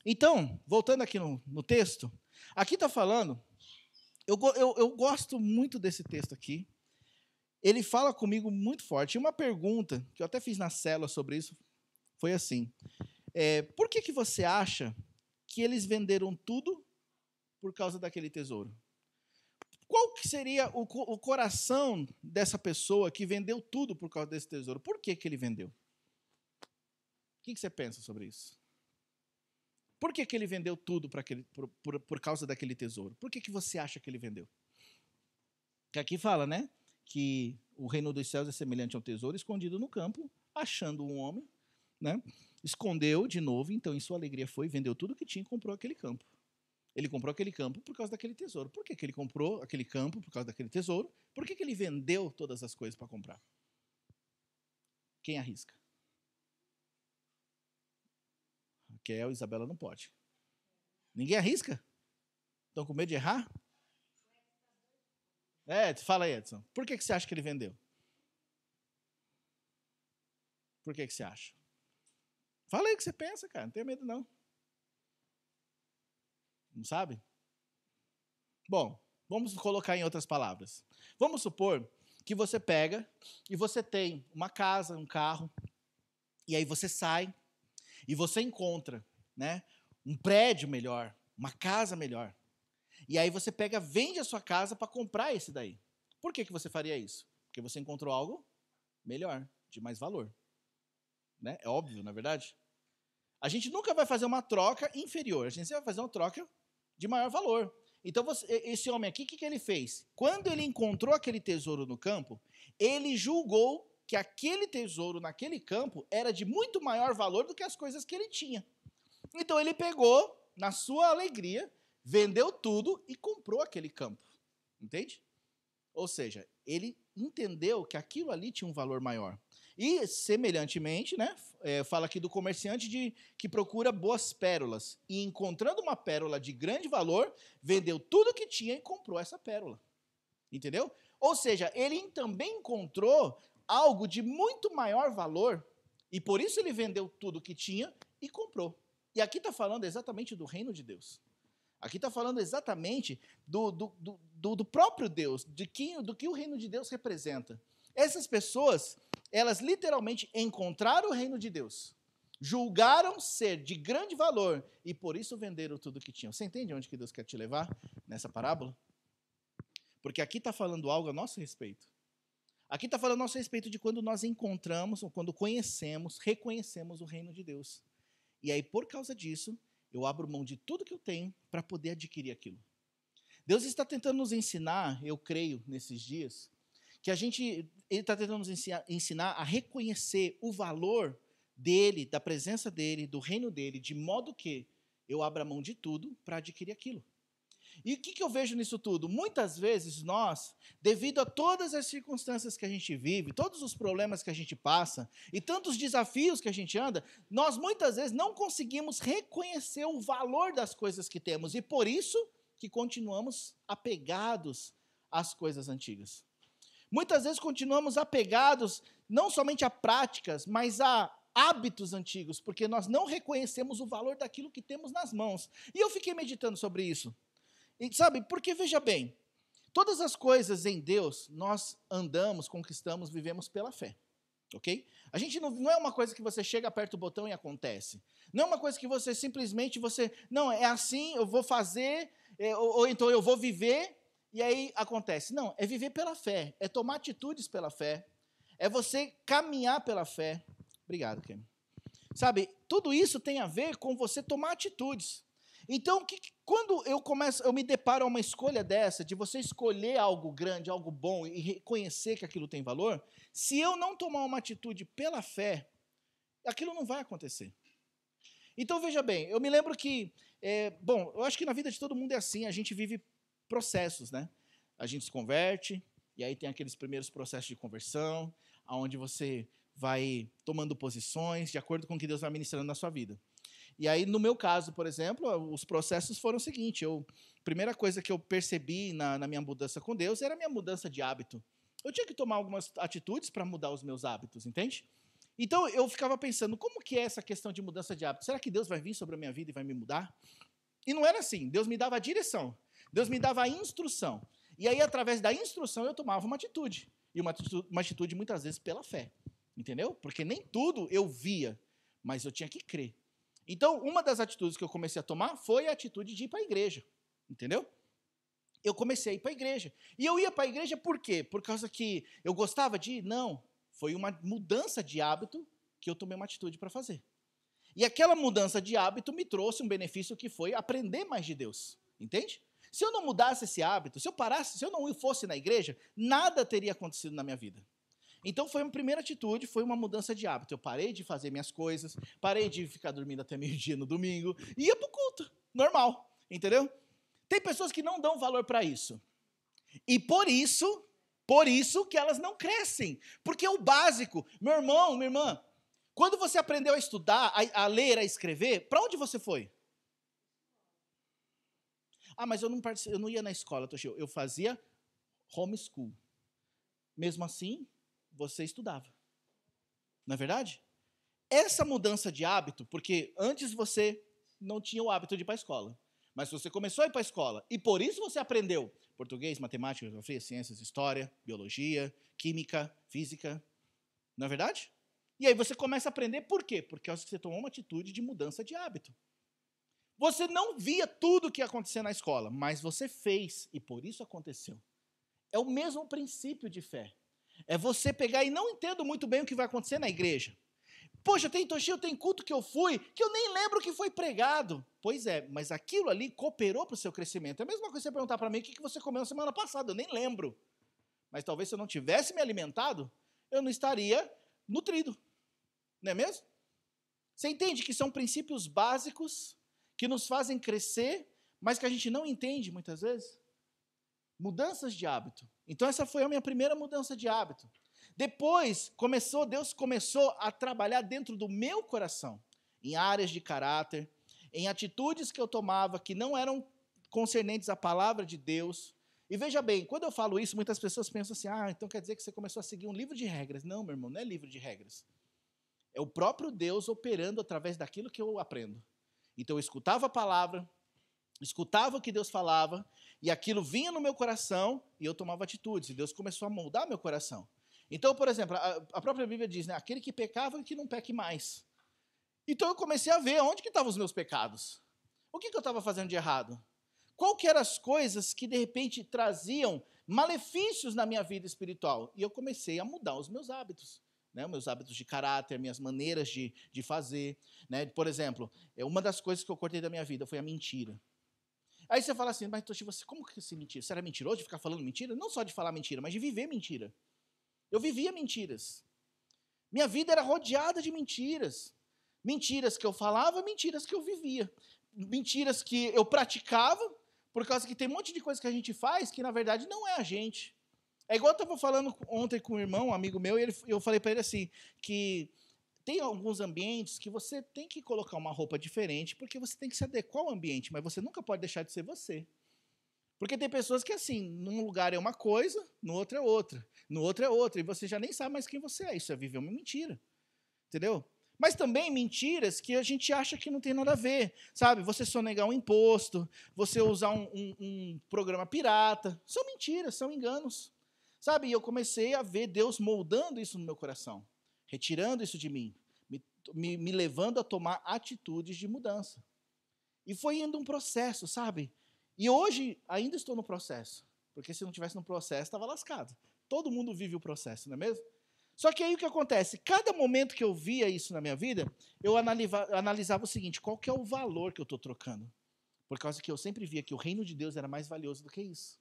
Speaker 3: Então, voltando aqui no texto, aqui está falando, eu gosto muito desse texto aqui, ele fala comigo muito forte, e uma pergunta, que eu até fiz na célula sobre isso, foi assim. Por que você acha que eles venderam tudo por causa daquele tesouro? Qual que seria o coração dessa pessoa que vendeu tudo por causa desse tesouro? Por que ele vendeu? O que você pensa sobre isso? Por que ele vendeu tudo por causa daquele tesouro? Por que você acha que ele vendeu? Que aqui fala, né? Que o reino dos céus é semelhante a um tesouro escondido no campo, achando um homem, né? Escondeu de novo, então em sua alegria foi, vendeu tudo que tinha e comprou aquele campo. Ele comprou aquele campo por causa daquele tesouro. Por que ele comprou aquele campo por causa daquele tesouro? Por que ele vendeu todas as coisas para comprar? Quem arrisca? Raquel e Isabela não pode. Ninguém arrisca? Estão com medo de errar? Fala aí, Edson. Por que você acha que ele vendeu? Por que você acha? Fala aí o que você pensa, cara. Não tenha medo, não. Não sabe? Bom, vamos colocar em outras palavras. Vamos supor que você pega e você tem uma casa, um carro, e aí você sai e você encontra, né, um prédio melhor, uma casa melhor. E aí você pega, vende a sua casa para comprar esse daí. Por que você faria isso? Porque você encontrou algo melhor, de mais valor. Né? É óbvio, na verdade. A gente nunca vai fazer uma troca inferior, a gente sempre vai fazer uma troca de maior valor. Então, esse homem aqui, o que ele fez? Quando ele encontrou aquele tesouro no campo, ele julgou que aquele tesouro naquele campo era de muito maior valor do que as coisas que ele tinha. Então, ele pegou, na sua alegria, vendeu tudo e comprou aquele campo. Entende? Ou seja, ele entendeu que aquilo ali tinha um valor maior. E, semelhantemente, né, fala aqui do comerciante que procura boas pérolas. E, encontrando uma pérola de grande valor, vendeu tudo que tinha e comprou essa pérola. Entendeu? Ou seja, ele também encontrou algo de muito maior valor, e por isso ele vendeu tudo que tinha e comprou. E aqui está falando exatamente do reino de Deus. Aqui está falando exatamente do próprio Deus, do que o reino de Deus representa. Essas pessoas, elas literalmente encontraram o reino de Deus, julgaram ser de grande valor e por isso venderam tudo que tinham. Você entende onde que Deus quer te levar nessa parábola? Porque aqui está falando algo a nosso respeito. Aqui está falando a nosso respeito de quando nós encontramos, ou quando conhecemos, reconhecemos o reino de Deus. E aí, por causa disso, eu abro mão de tudo que eu tenho para poder adquirir aquilo. Deus está tentando nos ensinar, eu creio, nesses dias, que ele está tentando nos ensinar a reconhecer o valor dele, da presença dele, do reino dele, de modo que eu abra mão de tudo para adquirir aquilo. E o que eu vejo nisso tudo? Muitas vezes nós, devido a todas as circunstâncias que a gente vive, todos os problemas que a gente passa e tantos desafios que a gente anda, nós muitas vezes não conseguimos reconhecer o valor das coisas que temos e por isso que continuamos apegados às coisas antigas. Muitas vezes continuamos apegados não somente a práticas, mas a hábitos antigos, porque nós não reconhecemos o valor daquilo que temos nas mãos. E eu fiquei meditando sobre isso. E sabe, porque veja bem, todas as coisas em Deus, nós andamos, conquistamos, vivemos pela fé, ok? A gente não é uma coisa que você chega, aperta o botão e acontece. Não é uma coisa que você simplesmente, não, é assim, eu vou fazer, ou então eu vou viver, e aí acontece. Não, é viver pela fé, é tomar atitudes pela fé, é você caminhar pela fé. Obrigado, Ken. Sabe, tudo isso tem a ver com você tomar atitudes. Então, quando eu me deparo a uma escolha dessa, de você escolher algo grande, algo bom, e reconhecer que aquilo tem valor, se eu não tomar uma atitude pela fé, aquilo não vai acontecer. Então, veja bem, eu me lembro que, eu acho que na vida de todo mundo é assim, a gente vive processos, né? A gente se converte, e aí tem aqueles primeiros processos de conversão, onde você vai tomando posições de acordo com o que Deus vai ministrando na sua vida. E aí, no meu caso, por exemplo, os processos foram o seguinte, a primeira coisa que eu percebi na minha mudança com Deus era a minha mudança de hábito. Eu tinha que tomar algumas atitudes para mudar os meus hábitos, entende? Então, eu ficava pensando, como que é essa questão de mudança de hábito? Será que Deus vai vir sobre a minha vida e vai me mudar? E não era assim, Deus me dava a direção, Deus me dava a instrução. E aí, através da instrução, eu tomava uma atitude. E uma atitude muitas vezes, pela fé, entendeu? Porque nem tudo eu via, mas eu tinha que crer. Então, uma das atitudes que eu comecei a tomar foi a atitude de ir para a igreja, entendeu? Eu comecei a ir para a igreja. E eu ia para a igreja por quê? Por causa que eu gostava de ir? Não. Foi uma mudança de hábito que eu tomei uma atitude para fazer. E aquela mudança de hábito me trouxe um benefício que foi aprender mais de Deus. Entende? Se eu não mudasse esse hábito, se eu não fosse na igreja, nada teria acontecido na minha vida. Então foi uma primeira atitude, foi uma mudança de hábito. Eu parei de fazer minhas coisas, parei de ficar dormindo até meio-dia no domingo, e ia para o culto, normal, entendeu? Tem pessoas que não dão valor para isso. E por isso que elas não crescem. Porque é o básico. Meu irmão, minha irmã, quando você aprendeu a estudar, a ler, a escrever, para onde você foi? Ah, mas eu não ia na escola, Toshio. Eu fazia homeschool. Mesmo assim, você estudava. Não é verdade? Essa mudança de hábito, porque antes você não tinha o hábito de ir para a escola. Mas você começou a ir para a escola e por isso você aprendeu português, matemática, geografia, ciências, história, biologia, química, física. Não é verdade? E aí você começa a aprender por quê? Porque você tomou uma atitude de mudança de hábito. Você não via tudo o que ia acontecer na escola, mas você fez e por isso aconteceu. É o mesmo princípio de fé. É você pegar e não entendo muito bem o que vai acontecer na igreja. Poxa, tem culto que eu fui, que eu nem lembro o que foi pregado. Pois é, mas aquilo ali cooperou para o seu crescimento. É a mesma coisa que você perguntar para mim o que você comeu na semana passada, eu nem lembro. Mas talvez se eu não tivesse me alimentado, eu não estaria nutrido. Não é mesmo? Você entende que são princípios básicos que nos fazem crescer, mas que a gente não entende muitas vezes? Mudanças de hábito. Então essa foi a minha primeira mudança de hábito. Depois, Deus começou a trabalhar dentro do meu coração, em áreas de caráter, em atitudes que eu tomava que não eram concernentes à palavra de Deus. E veja bem, quando eu falo isso, muitas pessoas pensam assim, então quer dizer que você começou a seguir um livro de regras. Não, meu irmão, não é livro de regras. É o próprio Deus operando através daquilo que eu aprendo. Então eu escutava a palavra, escutava o que Deus falava, e aquilo vinha no meu coração, e eu tomava atitudes, e Deus começou a moldar meu coração. Então, por exemplo, a própria Bíblia diz, né, aquele que pecava, que não peque mais. Então eu comecei a ver onde que estavam os meus pecados. O que eu estava fazendo de errado? Qual que eram as coisas que, de repente, traziam malefícios na minha vida espiritual? E eu comecei a mudar os meus hábitos. Né, meus hábitos de caráter, minhas maneiras de fazer. Né? Por exemplo, uma das coisas que eu cortei da minha vida foi a mentira. Aí você fala assim, mas Toshi, você como que se mentira? Você era mentiroso de ficar falando mentira? Não só de falar mentira, mas de viver mentira. Eu vivia mentiras. Minha vida era rodeada de mentiras. Mentiras que eu falava, mentiras que eu vivia. Mentiras que eu praticava, por causa que tem um monte de coisa que a gente faz que, na verdade, não é a gente. É igual eu estava falando ontem com um irmão, um amigo meu, e eu falei para ele assim, que tem alguns ambientes que você tem que colocar uma roupa diferente, porque você tem que se adequar ao ambiente, mas você nunca pode deixar de ser você. Porque tem pessoas que, assim, num lugar é uma coisa, no outro é outra, no outro é outra, e você já nem sabe mais quem você é. Isso é viver uma mentira, entendeu? Mas também mentiras que a gente acha que não tem nada a ver, sabe? Você sonegar um imposto, você usar um programa pirata, são mentiras, são enganos, sabe? E eu comecei a ver Deus moldando isso no meu coração, retirando isso de mim, me levando a tomar atitudes de mudança. E foi indo um processo, sabe? E hoje ainda estou no processo, porque se não tivesse no processo, estava lascado. Todo mundo vive o processo, não é mesmo? Só que aí o que acontece? Cada momento que eu via isso na minha vida, eu analisava o seguinte, qual que é o valor que eu estou trocando? Por causa que eu sempre via que o reino de Deus era mais valioso do que isso.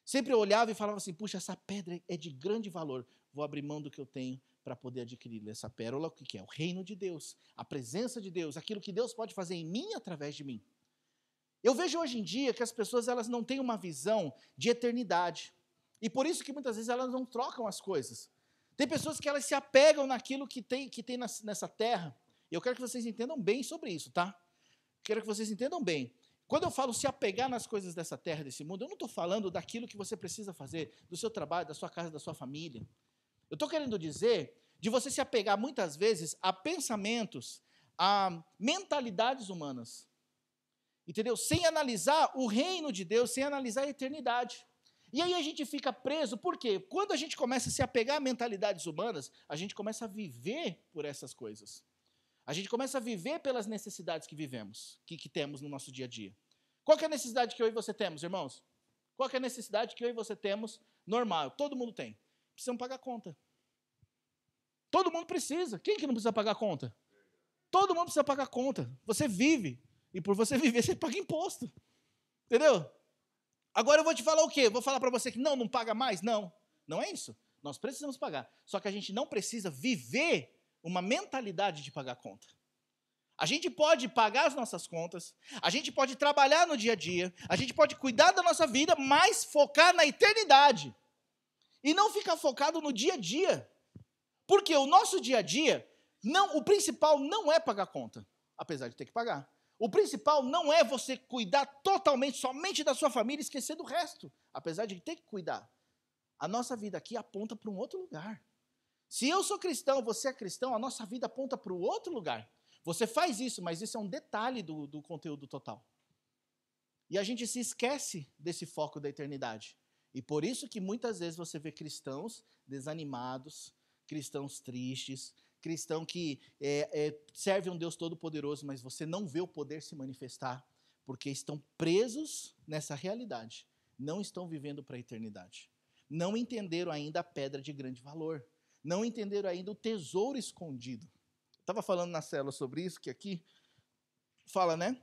Speaker 3: Sempre eu olhava e falava assim, puxa, essa pedra é de grande valor, vou abrir mão do que eu tenho para poder adquirir essa pérola, o que é? O reino de Deus, a presença de Deus, aquilo que Deus pode fazer em mim através de mim. Eu vejo hoje em dia que as pessoas elas não têm uma visão de eternidade. E por isso que muitas vezes elas não trocam as coisas. Tem pessoas que elas se apegam naquilo que tem nessa terra. E eu quero que vocês entendam bem sobre isso, tá? Quero que vocês entendam bem. Quando eu falo se apegar nas coisas dessa terra, desse mundo, eu não estou falando daquilo que você precisa fazer, do seu trabalho, da sua casa, da sua família. Eu estou querendo dizer de você se apegar muitas vezes a pensamentos, a mentalidades humanas. Entendeu? Sem analisar o reino de Deus, sem analisar a eternidade. E aí a gente fica preso, por quê? Quando a gente começa a se apegar a mentalidades humanas, a gente começa a viver por essas coisas. A gente começa a viver pelas necessidades que vivemos, que temos no nosso dia a dia. Qual que é a necessidade que eu e você temos, irmãos? Qual que é a necessidade que eu e você temos normal? Todo mundo tem. Precisamos pagar conta. Todo mundo precisa. Quem que não precisa pagar conta? Todo mundo precisa pagar conta. Você vive. E por você viver, você paga imposto. Entendeu? Agora eu vou te falar o quê? Vou falar para você que não paga mais? Não. Não é isso. Nós precisamos pagar. Só que a gente não precisa viver uma mentalidade de pagar conta. A gente pode pagar as nossas contas, a gente pode trabalhar no dia a dia, a gente pode cuidar da nossa vida, mas focar na eternidade. E não ficar focado no dia a dia. Porque o nosso dia a dia, o principal não é pagar conta, apesar de ter que pagar. O principal não é você cuidar totalmente, somente da sua família e esquecer do resto, apesar de ter que cuidar. A nossa vida aqui aponta para um outro lugar. Se eu sou cristão, você é cristão, a nossa vida aponta para o outro lugar. Você faz isso, mas isso é um detalhe do conteúdo total. E a gente se esquece desse foco da eternidade. E por isso que muitas vezes você vê cristãos desanimados, cristãos tristes, cristão que serve um Deus todo-poderoso, mas você não vê o poder se manifestar, porque estão presos nessa realidade. Não estão vivendo para a eternidade. Não entenderam ainda a pedra de grande valor. Não entenderam ainda o tesouro escondido. Estava falando na célula sobre isso, que aqui fala, né?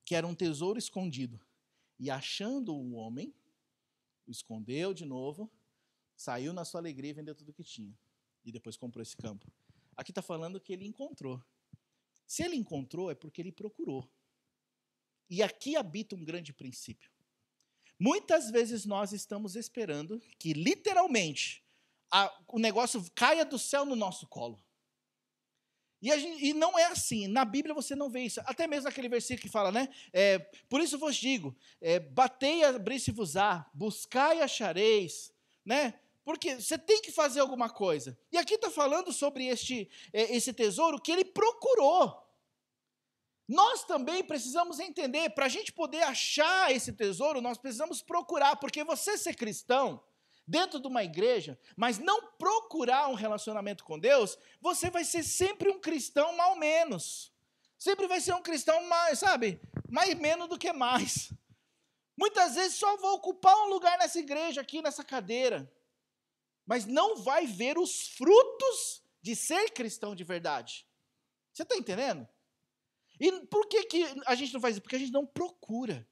Speaker 3: Que era um tesouro escondido. E achando o homem, o escondeu de novo, saiu na sua alegria e vendeu tudo o que tinha. E depois comprou esse campo. Aqui está falando que ele encontrou. Se ele encontrou, é porque ele procurou. E aqui habita um grande princípio. Muitas vezes nós estamos esperando que, literalmente, o negócio caia do céu no nosso colo. E não é assim. Na Bíblia você não vê isso. Até mesmo naquele versículo que fala, né? Por isso vos digo, batei e abri-se-vos-á, buscai e achareis, né? Porque você tem que fazer alguma coisa. E aqui está falando sobre esse tesouro que ele procurou. Nós também precisamos entender, para a gente poder achar esse tesouro, nós precisamos procurar, porque você ser cristão, dentro de uma igreja, mas não procurar um relacionamento com Deus, você vai ser sempre um cristão mal menos. Sempre vai ser um cristão mais, sabe, mais menos do que mais. Muitas vezes só vou ocupar um lugar nessa igreja aqui, nessa cadeira, mas não vai ver os frutos de ser cristão de verdade. Você está entendendo? E por que a gente não faz isso? Porque a gente não procura.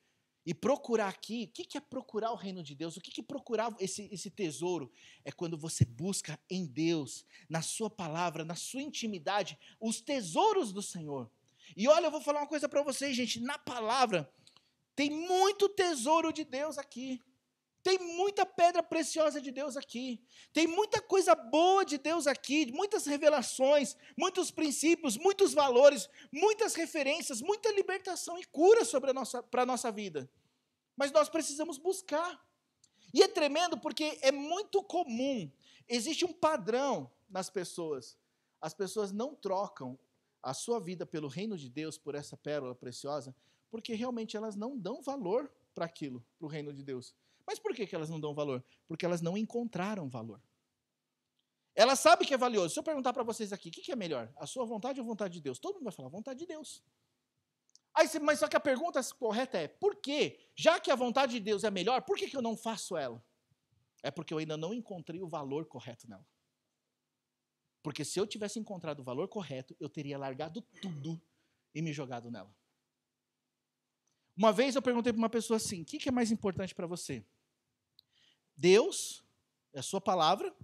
Speaker 3: E procurar aqui, o que é procurar o reino de Deus? O que é procurar esse tesouro? É quando você busca em Deus, na sua palavra, na sua intimidade, os tesouros do Senhor. E olha, eu vou falar uma coisa para vocês, gente, na palavra, tem muito tesouro de Deus aqui. Tem muita pedra preciosa de Deus aqui. Tem muita coisa boa de Deus aqui, muitas revelações, muitos princípios, muitos valores, muitas referências, muita libertação e cura para a nossa vida. Mas nós precisamos buscar. E é tremendo porque é muito comum, existe um padrão nas pessoas. As pessoas não trocam a sua vida pelo reino de Deus, por essa pérola preciosa, porque realmente elas não dão valor para aquilo, para o reino de Deus. Mas por que elas não dão valor? Porque elas não encontraram valor. Elas sabem que é valioso. Se eu perguntar para vocês aqui, o que é melhor? A sua vontade ou a vontade de Deus? Todo mundo vai falar, vontade de Deus. Mas só que a pergunta correta é, por quê? Já que a vontade de Deus é melhor, por que eu não faço ela? É porque eu ainda não encontrei o valor correto nela. Porque se eu tivesse encontrado o valor correto, eu teria largado tudo e me jogado nela. Uma vez eu perguntei para uma pessoa assim, o que é mais importante para você? Deus, a sua palavra,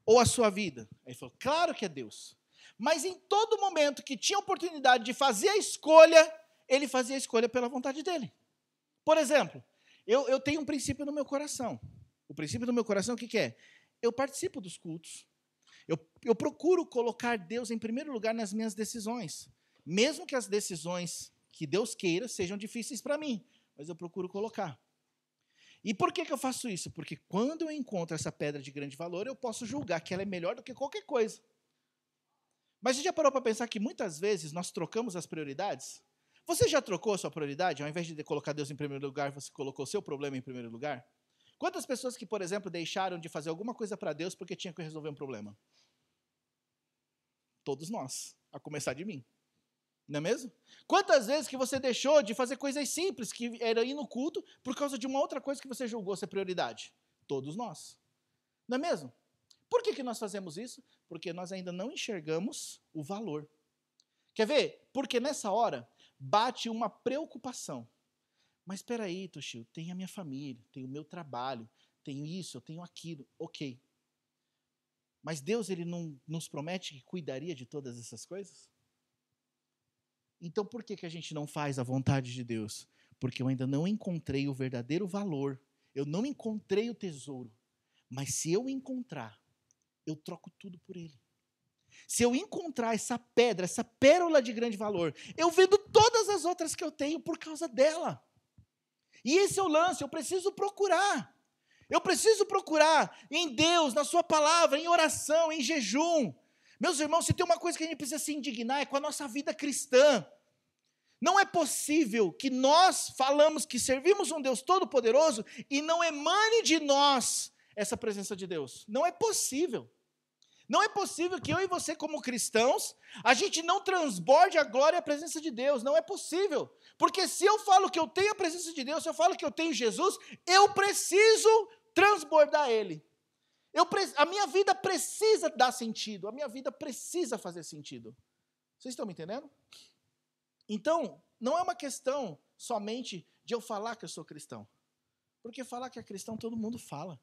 Speaker 3: ou a sua vida? Aí ele falou, claro que é Deus. Mas em todo momento que tinha oportunidade de fazer a escolha, ele fazia a escolha pela vontade dele. Por exemplo, eu tenho um princípio no meu coração. O princípio do meu coração, o que é? Eu participo dos cultos. Eu procuro colocar Deus em primeiro lugar nas minhas decisões. Mesmo que as decisões que Deus queira sejam difíceis para mim, mas eu procuro colocar. E por que eu faço isso? Porque quando eu encontro essa pedra de grande valor, eu posso julgar que ela é melhor do que qualquer coisa. Mas você já parou para pensar que muitas vezes nós trocamos as prioridades? Você já trocou a sua prioridade? Ao invés de colocar Deus em primeiro lugar, você colocou o seu problema em primeiro lugar? Quantas pessoas que, por exemplo, deixaram de fazer alguma coisa para Deus porque tinham que resolver um problema? Todos nós, a começar de mim. Não é mesmo? Quantas vezes que você deixou de fazer coisas simples, que era ir no culto, por causa de uma outra coisa que você julgou ser prioridade? Todos nós. Não é mesmo? Por que nós fazemos isso? Porque nós ainda não enxergamos o valor. Quer ver? Porque nessa hora bate uma preocupação. Mas espera aí, Toshio, tem a minha família, tem o meu trabalho, tenho isso, eu tenho aquilo. Ok. Mas Deus, ele não nos promete que cuidaria de todas essas coisas? Então por que a gente não faz a vontade de Deus? Porque eu ainda não encontrei o verdadeiro valor. Eu não encontrei o tesouro. Mas se eu encontrar, eu troco tudo por ele. Se eu encontrar essa pedra, essa pérola de grande valor, eu vendo todas as outras que eu tenho por causa dela. E esse é o lance, eu preciso procurar. Eu preciso procurar em Deus, na sua palavra, em oração, em jejum. Meus irmãos, se tem uma coisa que a gente precisa se indignar é com a nossa vida cristã. Não é possível que nós falamos que servimos um Deus todo-poderoso e não emane de nós essa presença de Deus. Não é possível. Não é possível que eu e você, como cristãos, a gente não transborde a glória e a presença de Deus. Não é possível. Porque se eu falo que eu tenho a presença de Deus, se eu falo que eu tenho Jesus, eu preciso transbordar Ele. A minha vida precisa dar sentido. A minha vida precisa fazer sentido. Vocês estão me entendendo? Então, não é uma questão somente de eu falar que eu sou cristão. Porque falar que é cristão todo mundo fala.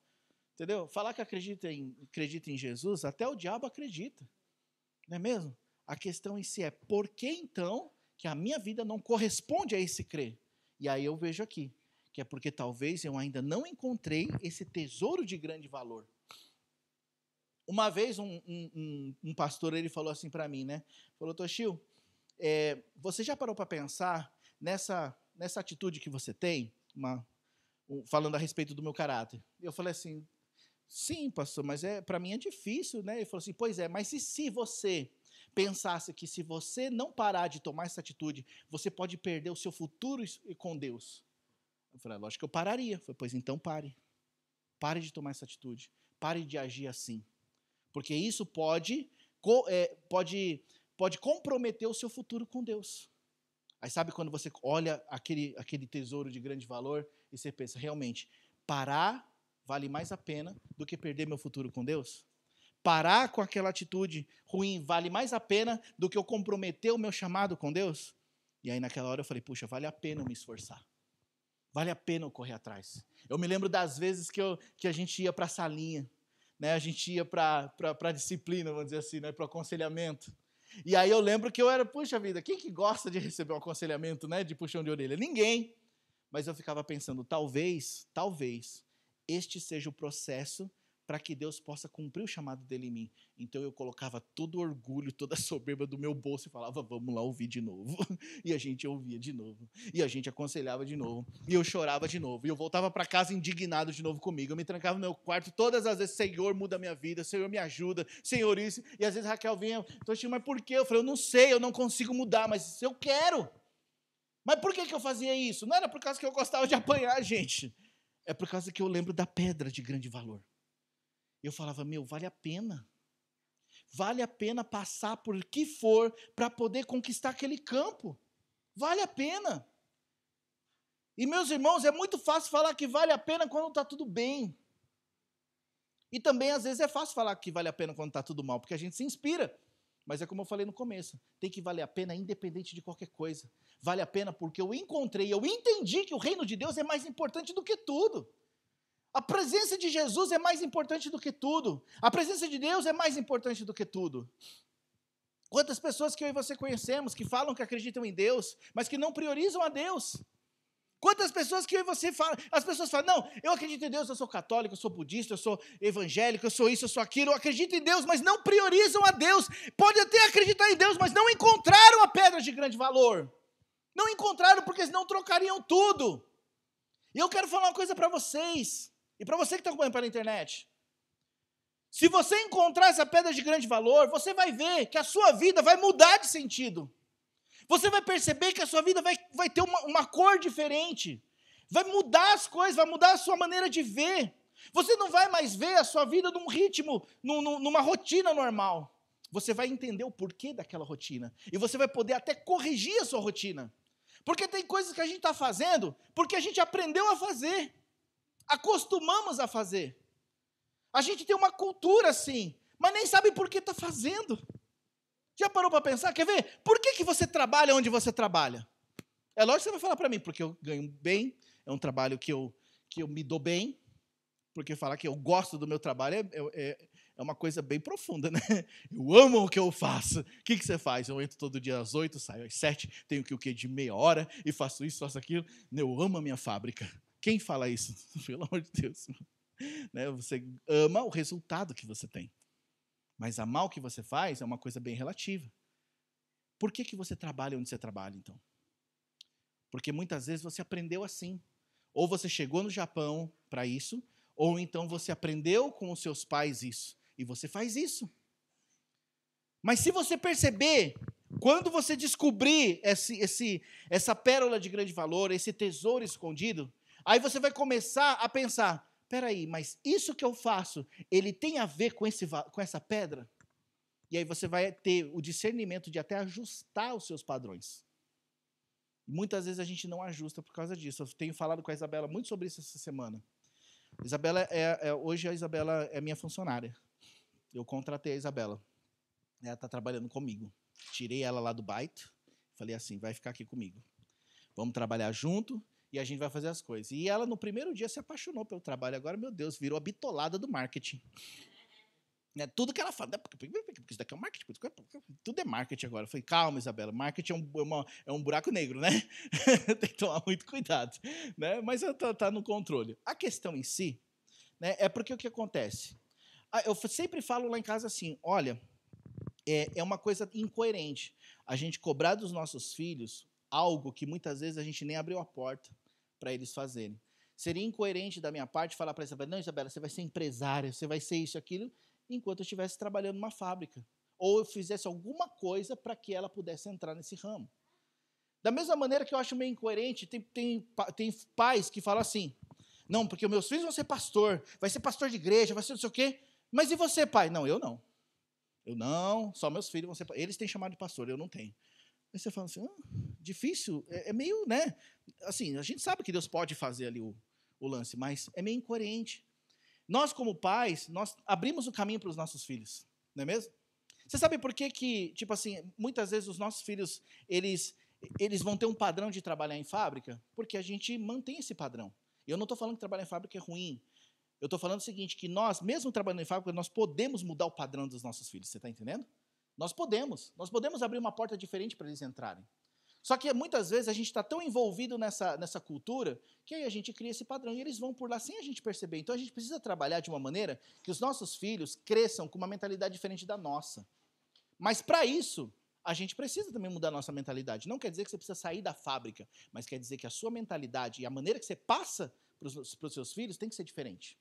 Speaker 3: Entendeu? Falar que acredita em Jesus, até o diabo acredita. Não é mesmo? A questão em si é, por que então que a minha vida não corresponde a esse crer? E aí eu vejo aqui, que é porque talvez eu ainda não encontrei esse tesouro de grande valor. Uma vez um pastor, ele falou assim para mim, né? Falou, Toshio, você já parou para pensar nessa atitude que você tem? Falando a respeito do meu caráter. Eu falei assim, sim, pastor, mas para mim é difícil, né? Ele falou assim, pois é, mas e se você pensasse que se você não parar de tomar essa atitude, você pode perder o seu futuro com Deus? Eu falei, lógico que eu pararia. Eu falei, pois então pare. Pare de tomar essa atitude. Pare de agir assim. Porque isso pode comprometer o seu futuro com Deus. Aí sabe quando você olha aquele tesouro de grande valor e você pensa, realmente, parar vale mais a pena do que perder meu futuro com Deus? Parar com aquela atitude ruim vale mais a pena do que eu comprometer o meu chamado com Deus? E aí naquela hora eu falei, puxa, vale a pena eu me esforçar. Vale a pena eu correr atrás. Eu me lembro das vezes que a gente ia para a salinha, né? A gente ia para a disciplina, vamos dizer assim, né? Para o aconselhamento. E aí eu lembro que eu era, puxa vida, quem que gosta de receber um aconselhamento, né? De puxão de orelha? Ninguém. Mas eu ficava pensando, talvez, este seja o processo para que Deus possa cumprir o chamado dele em mim. Então eu colocava todo o orgulho, toda a soberba do meu bolso e falava, vamos lá ouvir de novo. E a gente ouvia de novo. E a gente aconselhava de novo. E eu chorava de novo. E eu voltava para casa indignado de novo comigo. Eu me trancava no meu quarto todas as vezes, Senhor, muda a minha vida, Senhor, me ajuda, Senhor, isso. E às vezes Raquel vinha, mas por quê? Eu falei, eu não sei, eu não consigo mudar, mas eu quero. Mas por que eu fazia isso? Não era por causa que eu gostava de apanhar, gente. É por causa que eu lembro da pedra de grande valor. Eu falava, vale a pena. Vale a pena passar por o que for para poder conquistar aquele campo. Vale a pena. E, meus irmãos, é muito fácil falar que vale a pena quando está tudo bem. E também, às vezes, é fácil falar que vale a pena quando está tudo mal, porque a gente se inspira. Mas é como eu falei no começo, tem que valer a pena independente de qualquer coisa. Vale a pena porque eu entendi que o reino de Deus é mais importante do que tudo. A presença de Jesus é mais importante do que tudo. A presença de Deus é mais importante do que tudo. Quantas pessoas que eu e você conhecemos, que falam que acreditam em Deus, mas que não priorizam a Deus? Quantas pessoas que eu e você falam, as pessoas falam, não, eu acredito em Deus, eu sou católico, eu sou budista, eu sou evangélico, eu sou isso, eu sou aquilo, eu acredito em Deus, mas não priorizam a Deus. Pode até acreditar em Deus, mas não encontraram a pedra de grande valor. Não encontraram porque senão trocariam tudo. E eu quero falar uma coisa para vocês. E para você que está acompanhando pela internet, se você encontrar essa pedra de grande valor, você vai ver que a sua vida vai mudar de sentido. Você vai perceber que a sua vida vai ter uma cor diferente. Vai mudar as coisas, vai mudar a sua maneira de ver. Você não vai mais ver a sua vida num ritmo, numa rotina normal. você vai entender o porquê daquela rotina. E você vai poder até corrigir a sua rotina. Porque tem coisas que a gente está fazendo porque a gente aprendeu a fazer. Acostumamos a fazer. A gente tem uma cultura assim, mas nem sabe por que está fazendo. Já parou para pensar? Quer ver? Por que você trabalha onde você trabalha? É lógico que você vai falar para mim, porque eu ganho bem, é um trabalho que eu me dou bem, porque falar que eu gosto do meu trabalho é uma coisa bem profunda, né? Eu amo o que eu faço. O que você faz? Eu entro todo dia às 8, saio às 7, tenho que o quê? De meia hora, e faço isso, faço aquilo. Eu amo a minha fábrica. Quem fala isso? Pelo amor de Deus. Né? Você ama o resultado que você tem. Mas amar o que você faz é uma coisa bem relativa. Por que você trabalha onde você trabalha, então? Porque muitas vezes você aprendeu assim. Ou você chegou no Japão para isso, ou então você aprendeu com os seus pais isso. E você faz isso. Mas se você perceber, quando você descobrir essa pérola de grande valor, esse tesouro escondido, aí você vai começar a pensar, peraí, mas isso que eu faço, ele tem a ver com essa pedra? E aí você vai ter o discernimento de até ajustar os seus padrões. Muitas vezes a gente não ajusta por causa disso. Eu tenho falado com a Isabela muito sobre isso essa semana. Hoje a Isabela é minha funcionária. Eu contratei a Isabela. Ela está trabalhando comigo. Tirei ela lá do Byte. Falei assim, vai ficar aqui comigo. Vamos trabalhar junto e a gente vai fazer as coisas. E ela, no primeiro dia, se apaixonou pelo trabalho. Agora, meu Deus, virou a bitolada do marketing. Tudo que ela fala, porque isso daqui é marketing, tudo é marketing agora. Eu falei, calma, Isabela, marketing é um buraco negro, né? Tem que tomar muito cuidado, né? Mas está no controle. A questão em si, né, é porque o que acontece? Eu sempre falo lá em casa assim, olha, é uma coisa incoerente a gente cobrar dos nossos filhos algo que muitas vezes a gente nem abriu a porta para eles fazerem. Seria incoerente da minha parte falar para a Isabela, não, Isabela, você vai ser empresária, você vai ser isso, aquilo, enquanto eu estivesse trabalhando numa fábrica. Ou eu fizesse alguma coisa para que ela pudesse entrar nesse ramo. Da mesma maneira que eu acho meio incoerente, tem pais que falam assim, não, porque meus filhos vão ser pastor, vai ser pastor de igreja, vai ser não sei o quê. Mas e você, pai? Não, eu não. Eu não, só meus filhos vão ser... Eles têm chamado de pastor, eu não tenho. Aí você fala assim, difícil, é meio, né? Assim, a gente sabe que Deus pode fazer ali o lance, mas é meio incoerente. Nós, como pais, nós abrimos o caminho para os nossos filhos, não é mesmo? Você sabe por que, tipo assim, muitas vezes os nossos filhos, eles vão ter um padrão de trabalhar em fábrica? Porque a gente mantém esse padrão. E eu não estou falando que trabalhar em fábrica é ruim. Eu estou falando o seguinte, que nós, mesmo trabalhando em fábrica, nós podemos mudar o padrão dos nossos filhos, você está entendendo? Nós podemos abrir uma porta diferente para eles entrarem. Só que muitas vezes a gente está tão envolvido nessa cultura que aí a gente cria esse padrão e eles vão por lá sem a gente perceber. Então a gente precisa trabalhar de uma maneira que os nossos filhos cresçam com uma mentalidade diferente da nossa. Mas para isso, a gente precisa também mudar a nossa mentalidade. Não quer dizer que você precisa sair da fábrica, mas quer dizer que a sua mentalidade e a maneira que você passa para os seus filhos tem que ser diferente.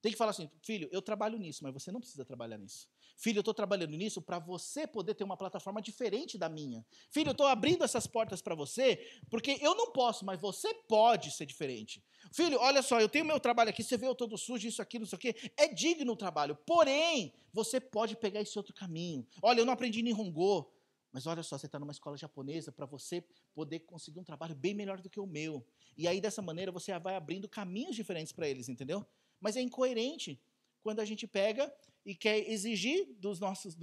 Speaker 3: Tem que falar assim, filho, eu trabalho nisso, mas você não precisa trabalhar nisso. Filho, eu estou trabalhando nisso para você poder ter uma plataforma diferente da minha. Filho, eu estou abrindo essas portas para você, porque eu não posso, mas você pode ser diferente. Filho, olha só, eu tenho meu trabalho aqui, você vê eu todo sujo, isso aqui, não sei o quê. É digno o trabalho, porém, você pode pegar esse outro caminho. Olha, eu não aprendi Nihongo, mas olha só, você está numa escola japonesa para você poder conseguir um trabalho bem melhor do que o meu. E aí, dessa maneira, você vai abrindo caminhos diferentes para eles, entendeu? Mas é incoerente quando a gente pega e quer exigir dos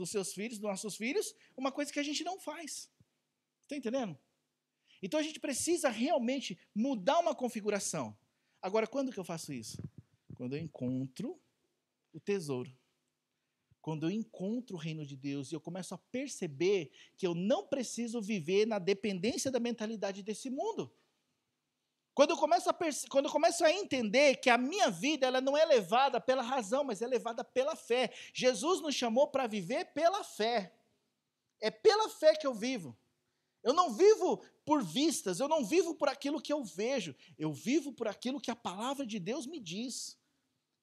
Speaker 3: seus filhos, dos nossos filhos, uma coisa que a gente não faz. Está entendendo? Então a gente precisa realmente mudar uma configuração. Agora, quando que eu faço isso? Quando eu encontro o tesouro. Quando eu encontro o reino de Deus e eu começo a perceber que eu não preciso viver na dependência da mentalidade desse mundo. Quando eu começo a entender que a minha vida ela não é levada pela razão, mas é levada pela fé. Jesus nos chamou para viver pela fé. É pela fé que eu vivo. Eu não vivo por vistas, eu não vivo por aquilo que eu vejo. Eu vivo por aquilo que a palavra de Deus me diz.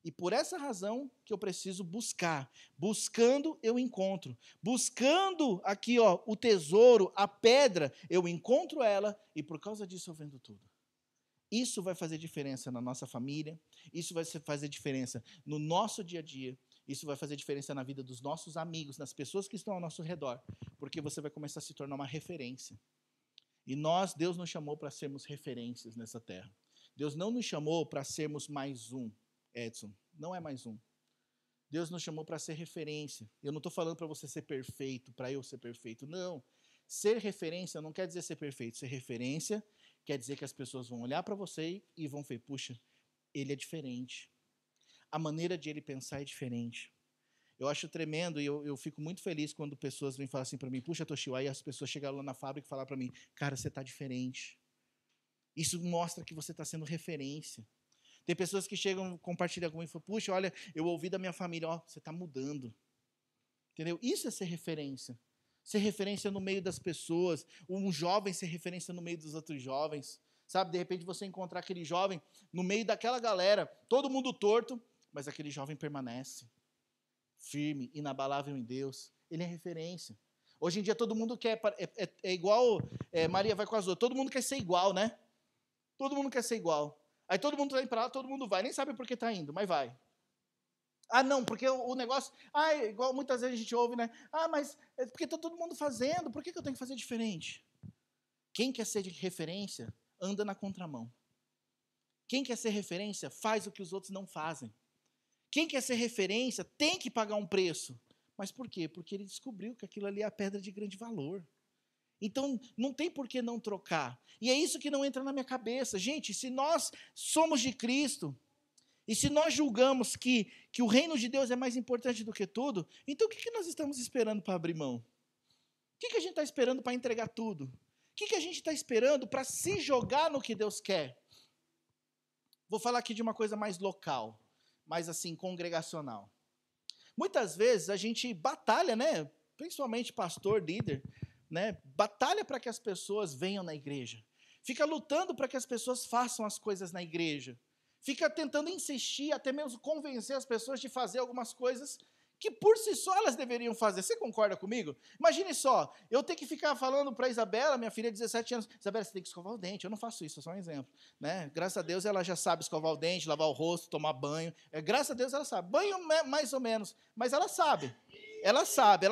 Speaker 3: E por essa razão que eu preciso buscar. Buscando, eu encontro. Buscando aqui, o tesouro, a pedra, eu encontro ela e por causa disso eu vendo tudo. Isso vai fazer diferença na nossa família, isso vai fazer diferença no nosso dia a dia, Isso vai fazer diferença na vida dos nossos amigos, nas pessoas que estão ao nosso redor, porque você vai começar a se tornar uma referência. E Deus nos chamou para sermos referências nessa terra. Deus não nos chamou para sermos mais um, Edson. Não é mais um. Deus nos chamou para ser referência. Eu não estou falando para você ser perfeito, para eu ser perfeito. Não. Ser referência não quer dizer ser perfeito. Ser referência quer dizer que as pessoas vão olhar para você e vão ver, puxa, ele é diferente. A maneira de ele pensar é diferente. Eu acho tremendo e eu fico muito feliz quando pessoas vêm falar assim para mim, puxa, Toshio, aí as pessoas chegaram lá na fábrica e falaram para mim, cara, você está diferente. Isso mostra que você está sendo referência. Tem pessoas que chegam, compartilham comigo e falam, puxa, olha, eu ouvi da minha família, ó, você está mudando. Entendeu? Isso é ser referência. Ser referência no meio das pessoas. Um jovem ser referência no meio dos outros jovens. Sabe, de repente você encontrar aquele jovem no meio daquela galera, todo mundo torto, mas aquele jovem permanece firme, inabalável em Deus. Ele é referência. Hoje em dia todo mundo quer, é igual, Maria vai com as outras, todo mundo quer ser igual, né? Todo mundo quer ser igual. Aí todo mundo está indo para lá, todo mundo vai, nem sabe por que está indo, mas vai. Ah, não, porque o negócio, igual muitas vezes a gente ouve, né? Ah, mas é porque está todo mundo fazendo, por que eu tenho que fazer diferente? Quem quer ser de referência, anda na contramão. Quem quer ser referência, faz o que os outros não fazem. Quem quer ser referência, tem que pagar um preço. Mas por quê? Porque ele descobriu que aquilo ali é a pedra de grande valor. Então, não tem por que não trocar. E é isso que não entra na minha cabeça. Gente, se nós somos de Cristo, e se nós julgamos que o reino de Deus é mais importante do que tudo, então o que nós estamos esperando para abrir mão? O que a gente está esperando para entregar tudo? O que a gente está esperando para se jogar no que Deus quer? Vou falar aqui de uma coisa mais local, mais assim, congregacional. Muitas vezes a gente batalha, né? Principalmente pastor, líder, né? Batalha para que as pessoas venham na igreja. Fica lutando para que as pessoas façam as coisas na igreja. Fica tentando insistir, até mesmo convencer as pessoas de fazer algumas coisas que por si só elas deveriam fazer. Você concorda comigo? Imagine só, eu ter que ficar falando para a Isabela, minha filha de 17 anos, Isabela, você tem que escovar o dente. Eu não faço isso, é só um exemplo. Né? Graças a Deus ela já sabe escovar o dente, lavar o rosto, tomar banho. Graças a Deus ela sabe. Banho mais ou menos, mas ela sabe. Ela sabe.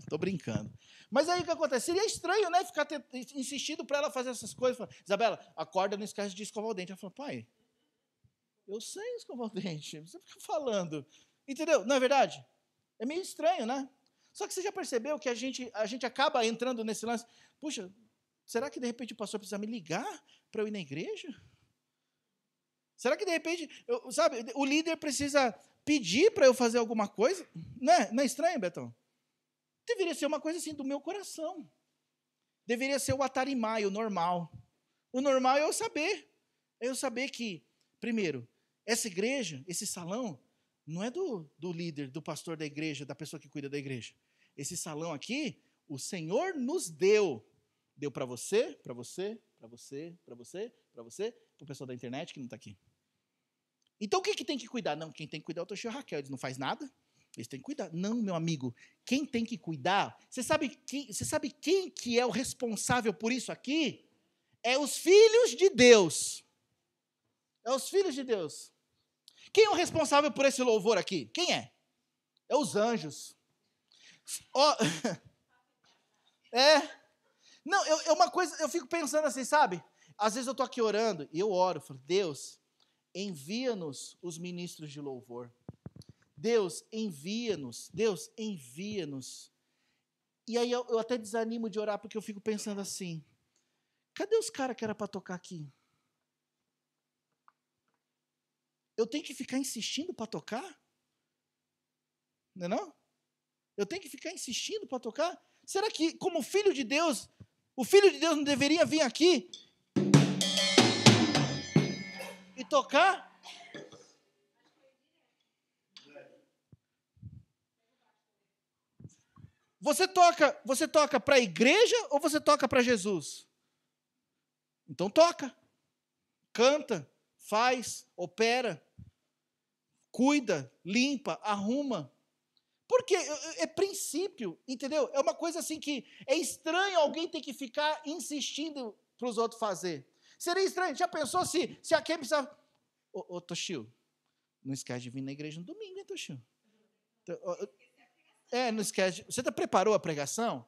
Speaker 3: Estou brincando. Mas aí o que acontece? Seria estranho, né? Ficar insistindo para ela fazer essas coisas. Isabela, acorda, não esquece de escovar o dente. Ela falou, pai, eu sei escovar o dente. Você fica falando. Entendeu? Não é verdade? É meio estranho, né? Só que você já percebeu que a gente acaba entrando nesse lance. Puxa, será que de repente o pastor precisa me ligar para eu ir na igreja? Será que de repente, o líder precisa pedir para eu fazer alguma coisa? Não é estranho, Betão? Deveria ser uma coisa assim do meu coração. Deveria ser o atarimai, o normal. O normal é eu saber. É eu saber que, primeiro, essa igreja, esse salão, não é do líder, do pastor da igreja, da pessoa que cuida da igreja. Esse salão aqui, o Senhor nos deu. Deu para você, para você, para você, para você, para você, para o pessoal da internet que não está aqui. Então, o que tem que cuidar? Não, quem tem que cuidar é o Toshio e a Raquel. Eles não fazem nada, eles têm que cuidar. Não, meu amigo, quem tem que cuidar, você sabe quem que é o responsável por isso aqui? É os filhos de Deus. É os filhos de Deus. Quem é o responsável por esse louvor aqui? Quem é? É os anjos. Não, é uma coisa, eu fico pensando assim, sabe? Às vezes eu estou aqui orando e eu oro, falo, Deus, envia-nos os ministros de louvor. Deus, envia-nos. Deus, envia-nos. E aí eu até desanimo de orar porque eu fico pensando assim, cadê os caras que era para tocar aqui? Eu tenho que ficar insistindo para tocar? Não é não? Eu tenho que ficar insistindo para tocar? Será que, como filho de Deus, o filho de Deus não deveria vir aqui e tocar? Você toca para a igreja ou você toca para Jesus? Então toca, canta, faz, opera, cuida, limpa, arruma. Porque é princípio, entendeu? É uma coisa assim que é estranho alguém ter que ficar insistindo para os outros fazer. Seria estranho. Já pensou se a quem precisava... Ô, Toshio, não esquece de vir na igreja no domingo, hein, Toshio? Não esquece. Você preparou a pregação?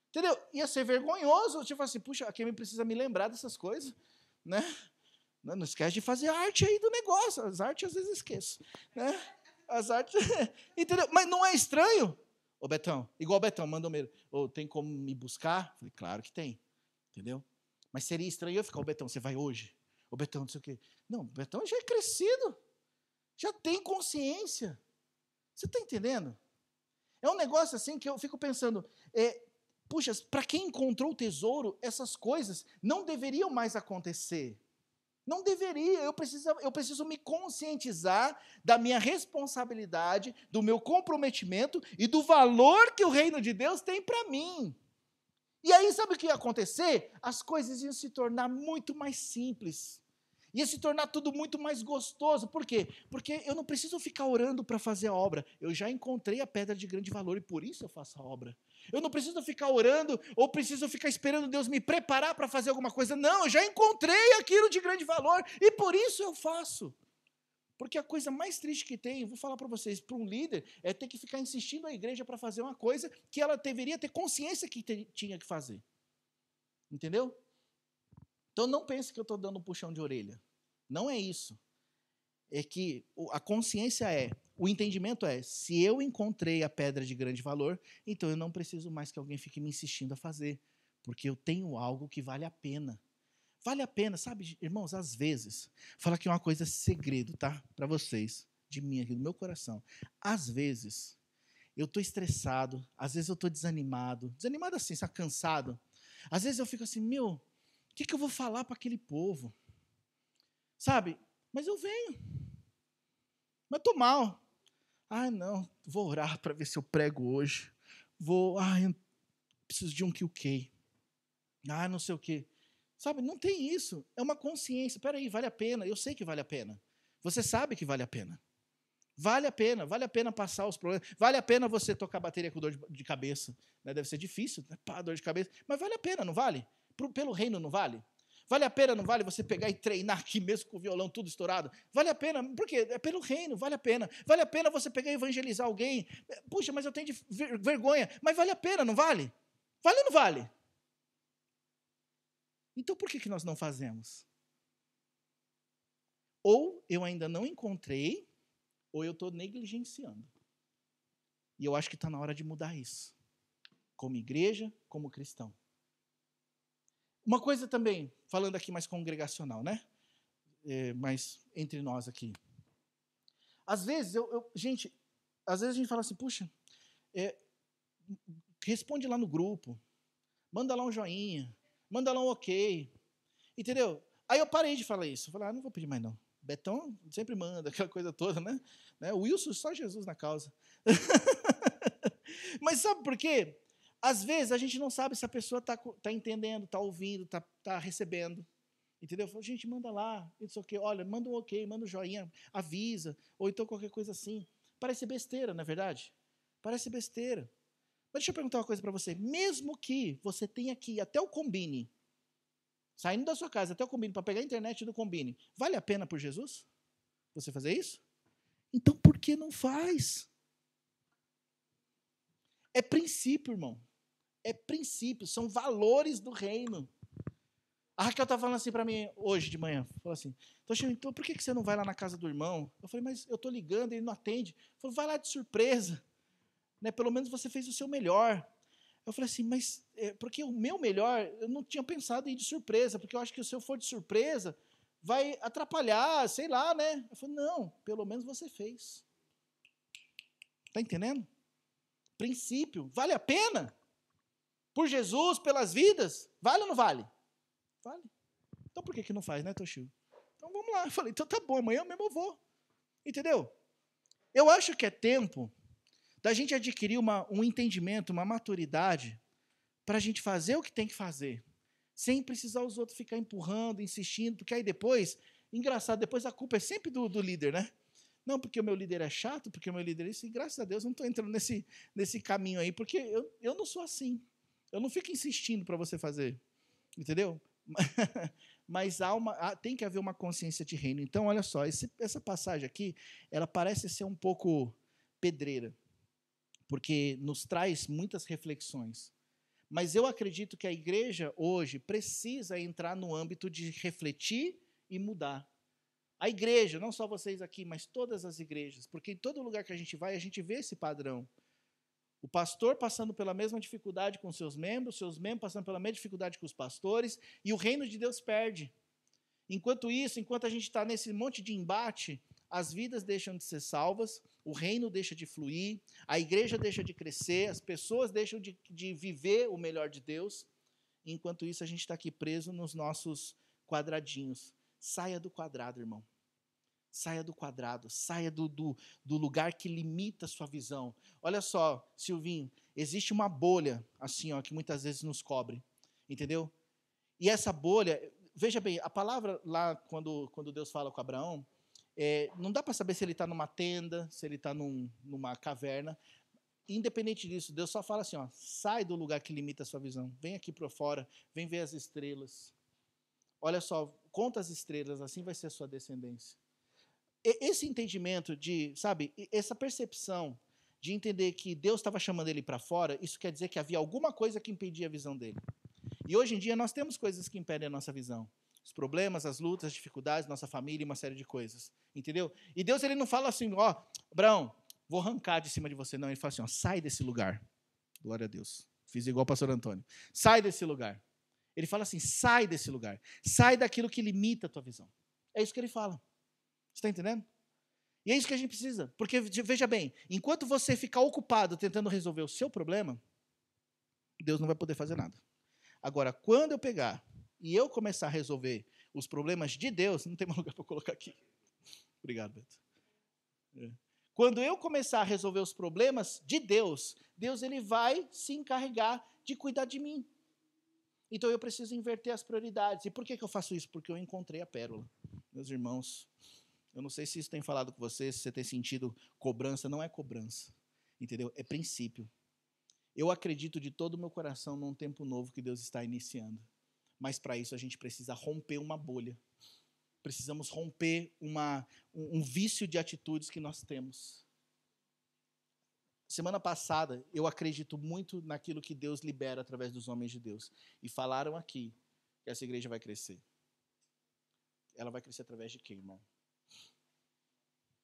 Speaker 3: Entendeu? Ia ser vergonhoso. Tipo assim, puxa, a Kemi precisa me lembrar dessas coisas, né? Não esquece de fazer a arte aí do negócio. As artes às vezes eu esqueço, né? As artes, entendeu? Mas não é estranho? Ô Betão, igual o Betão, manda um e-mail. Tem como me buscar? Falei, claro que tem, entendeu? Mas seria estranho eu ficar, ô Betão, você vai hoje? Ô Betão, não sei o quê. Não, o Betão já é crescido, já tem consciência. Você está entendendo? É um negócio assim que eu fico pensando, puxa, para quem encontrou o tesouro, essas coisas não deveriam mais acontecer. Não deveria, eu preciso me conscientizar da minha responsabilidade, do meu comprometimento e do valor que o reino de Deus tem para mim. E aí, sabe o que ia acontecer? As coisas iam se tornar muito mais simples. Ia se tornar tudo muito mais gostoso. Por quê? Porque eu não preciso ficar orando para fazer a obra. Eu já encontrei a pedra de grande valor e por isso eu faço a obra. Eu não preciso ficar orando ou preciso ficar esperando Deus me preparar para fazer alguma coisa. Não, eu já encontrei aquilo de grande valor e por isso eu faço. Porque a coisa mais triste que tem, vou falar para vocês, para um líder, é ter que ficar insistindo à igreja para fazer uma coisa que ela deveria ter consciência que tinha que fazer. Entendeu? Então não pense que eu estou dando um puxão de orelha. Não é isso. É que a consciência o entendimento se eu encontrei a pedra de grande valor, então eu não preciso mais que alguém fique me insistindo a fazer, porque eu tenho algo que vale a pena. Vale a pena, sabe, irmãos, às vezes, fala aqui uma coisa segredo, tá? Para vocês, de mim aqui, do meu coração. Às vezes, eu estou estressado, às vezes eu estou desanimado assim, sabe, cansado. Às vezes eu fico assim, o que eu vou falar para aquele povo? Sabe? Mas eu venho. Mas estou mal. Não, vou orar para ver se eu prego hoje. Eu preciso de um QK. Não sei o quê. Sabe, não tem isso. É uma consciência. Espera aí, vale a pena. Eu sei que vale a pena. Você sabe que vale a pena. Vale a pena passar os problemas. Vale a pena você tocar bateria com dor de cabeça. Né? Deve ser difícil, né? Dor de cabeça. Mas vale a pena, não vale? Pelo reino, não vale? Vale a pena, não vale você pegar e treinar aqui mesmo com o violão tudo estourado? Vale a pena, por quê? É pelo reino, vale a pena. Vale a pena você pegar e evangelizar alguém. Puxa, mas eu tenho vergonha. Mas vale a pena, não vale? Vale ou não vale? Então por que nós não fazemos? Ou eu ainda não encontrei, ou eu estou negligenciando. E eu acho que está na hora de mudar isso. Como igreja, como cristão. Uma coisa também, falando aqui mais congregacional, né? Mas entre nós aqui. Às vezes, às vezes a gente fala assim, puxa, responde lá no grupo, manda lá um joinha, manda lá um ok, entendeu? Aí eu parei de falar isso. Eu falei, não vou pedir mais não. Betão sempre manda, aquela coisa toda, né? O Wilson, só Jesus na causa. Mas sabe por quê? Às vezes a gente não sabe se a pessoa está entendendo, está ouvindo, está recebendo. Entendeu? Eu falo, gente, manda lá, isso ok, olha, manda um ok, manda um joinha, avisa, ou então qualquer coisa assim. Parece besteira, não é verdade? Parece besteira. Mas deixa eu perguntar uma coisa para você. Mesmo que você tenha que ir até o Combine, saindo da sua casa até o Combine, para pegar a internet do Combine, vale a pena por Jesus? Você fazer isso? Então por que não faz? É princípio, irmão. É princípio, são valores do reino. A Raquel estava falando assim para mim hoje de manhã. Falou assim, então por que você não vai lá na casa do irmão? Eu falei, mas eu estou ligando, ele não atende. Falou, vai lá de surpresa. Né? Pelo menos você fez o seu melhor. Eu falei assim, mas porque o meu melhor, eu não tinha pensado em ir de surpresa, porque eu acho que se eu for de surpresa, vai atrapalhar, sei lá, né? Eu falei, não, pelo menos você fez. Está entendendo? Princípio, vale a pena? Por Jesus, pelas vidas, vale ou não vale? Vale. Então por que não faz, né, Toshio? Então vamos lá. Eu falei, então tá bom, amanhã mesmo eu vou. Entendeu? Eu acho que é tempo da gente adquirir um entendimento, uma maturidade, para a gente fazer o que tem que fazer, sem precisar os outros ficar empurrando, insistindo, porque aí depois, engraçado, depois a culpa é sempre do líder, né? Não, porque o meu líder é chato, porque o meu líder é isso, e graças a Deus eu não estou entrando nesse caminho aí, porque eu não sou assim. Eu não fico insistindo para você fazer, entendeu? Mas tem que haver uma consciência de reino. Então, olha só, essa passagem aqui, ela parece ser um pouco pedreira. porque nos traz muitas reflexões. Mas eu acredito que a igreja hoje precisa entrar no âmbito de refletir e mudar. A igreja, não só vocês aqui, mas todas as igrejas, porque em todo lugar que a gente vai, a gente vê esse padrão. O pastor passando pela mesma dificuldade com seus membros passando pela mesma dificuldade com os pastores, e o reino de Deus perde. Enquanto isso, enquanto a gente está nesse monte de embate, as vidas deixam de ser salvas, o reino deixa de fluir, a igreja deixa de crescer, as pessoas deixam de viver o melhor de Deus. Enquanto isso, a gente está aqui preso nos nossos quadradinhos. Saia do quadrado, irmão. Saia do quadrado, saia do lugar que limita a sua visão. Olha só, Silvinho, existe uma bolha, assim, ó, que muitas vezes nos cobre, entendeu? E essa bolha, veja bem, a palavra lá, quando Deus fala com Abraão, não dá para saber se ele está numa tenda, se ele está numa caverna. Independente disso, Deus só fala assim, ó, sai do lugar que limita a sua visão, vem aqui para fora, vem ver as estrelas. Olha só, conta as estrelas, assim vai ser a sua descendência. Esse entendimento de, sabe, essa percepção de entender que Deus estava chamando ele para fora, isso quer dizer que havia alguma coisa que impedia a visão dele. E hoje em dia nós temos coisas que impedem a nossa visão. Os problemas, as lutas, as dificuldades, nossa família e uma série de coisas. Entendeu? E Deus, ele não fala assim, ó, Abraão, vou arrancar de cima de você. Não, ele fala assim, ó, sai desse lugar. Glória a Deus. Fiz igual o pastor Antônio. Sai desse lugar. Ele fala assim, sai desse lugar. Sai daquilo que limita a tua visão. É isso que ele fala. Você está entendendo? E é isso que a gente precisa. Porque, veja bem, enquanto você ficar ocupado tentando resolver o seu problema, Deus não vai poder fazer nada. Agora, quando eu pegar e eu começar a resolver os problemas de Deus, não tem mais lugar para colocar aqui. Obrigado, Beto. Quando eu começar a resolver os problemas de Deus, Deus ele vai se encarregar de cuidar de mim. Então eu preciso inverter as prioridades. E por que eu faço isso? Porque eu encontrei a pérola. Meus irmãos, eu não sei se isso tem falado com você, se você tem sentido cobrança. Não é cobrança, entendeu? É princípio. Eu acredito de todo o meu coração num tempo novo que Deus está iniciando. Mas para isso a gente precisa romper uma bolha. Precisamos romper um vício de atitudes que nós temos. Semana passada, eu acredito muito naquilo que Deus libera através dos homens de Deus. E falaram aqui que essa igreja vai crescer. Ela vai crescer através de quem, irmão?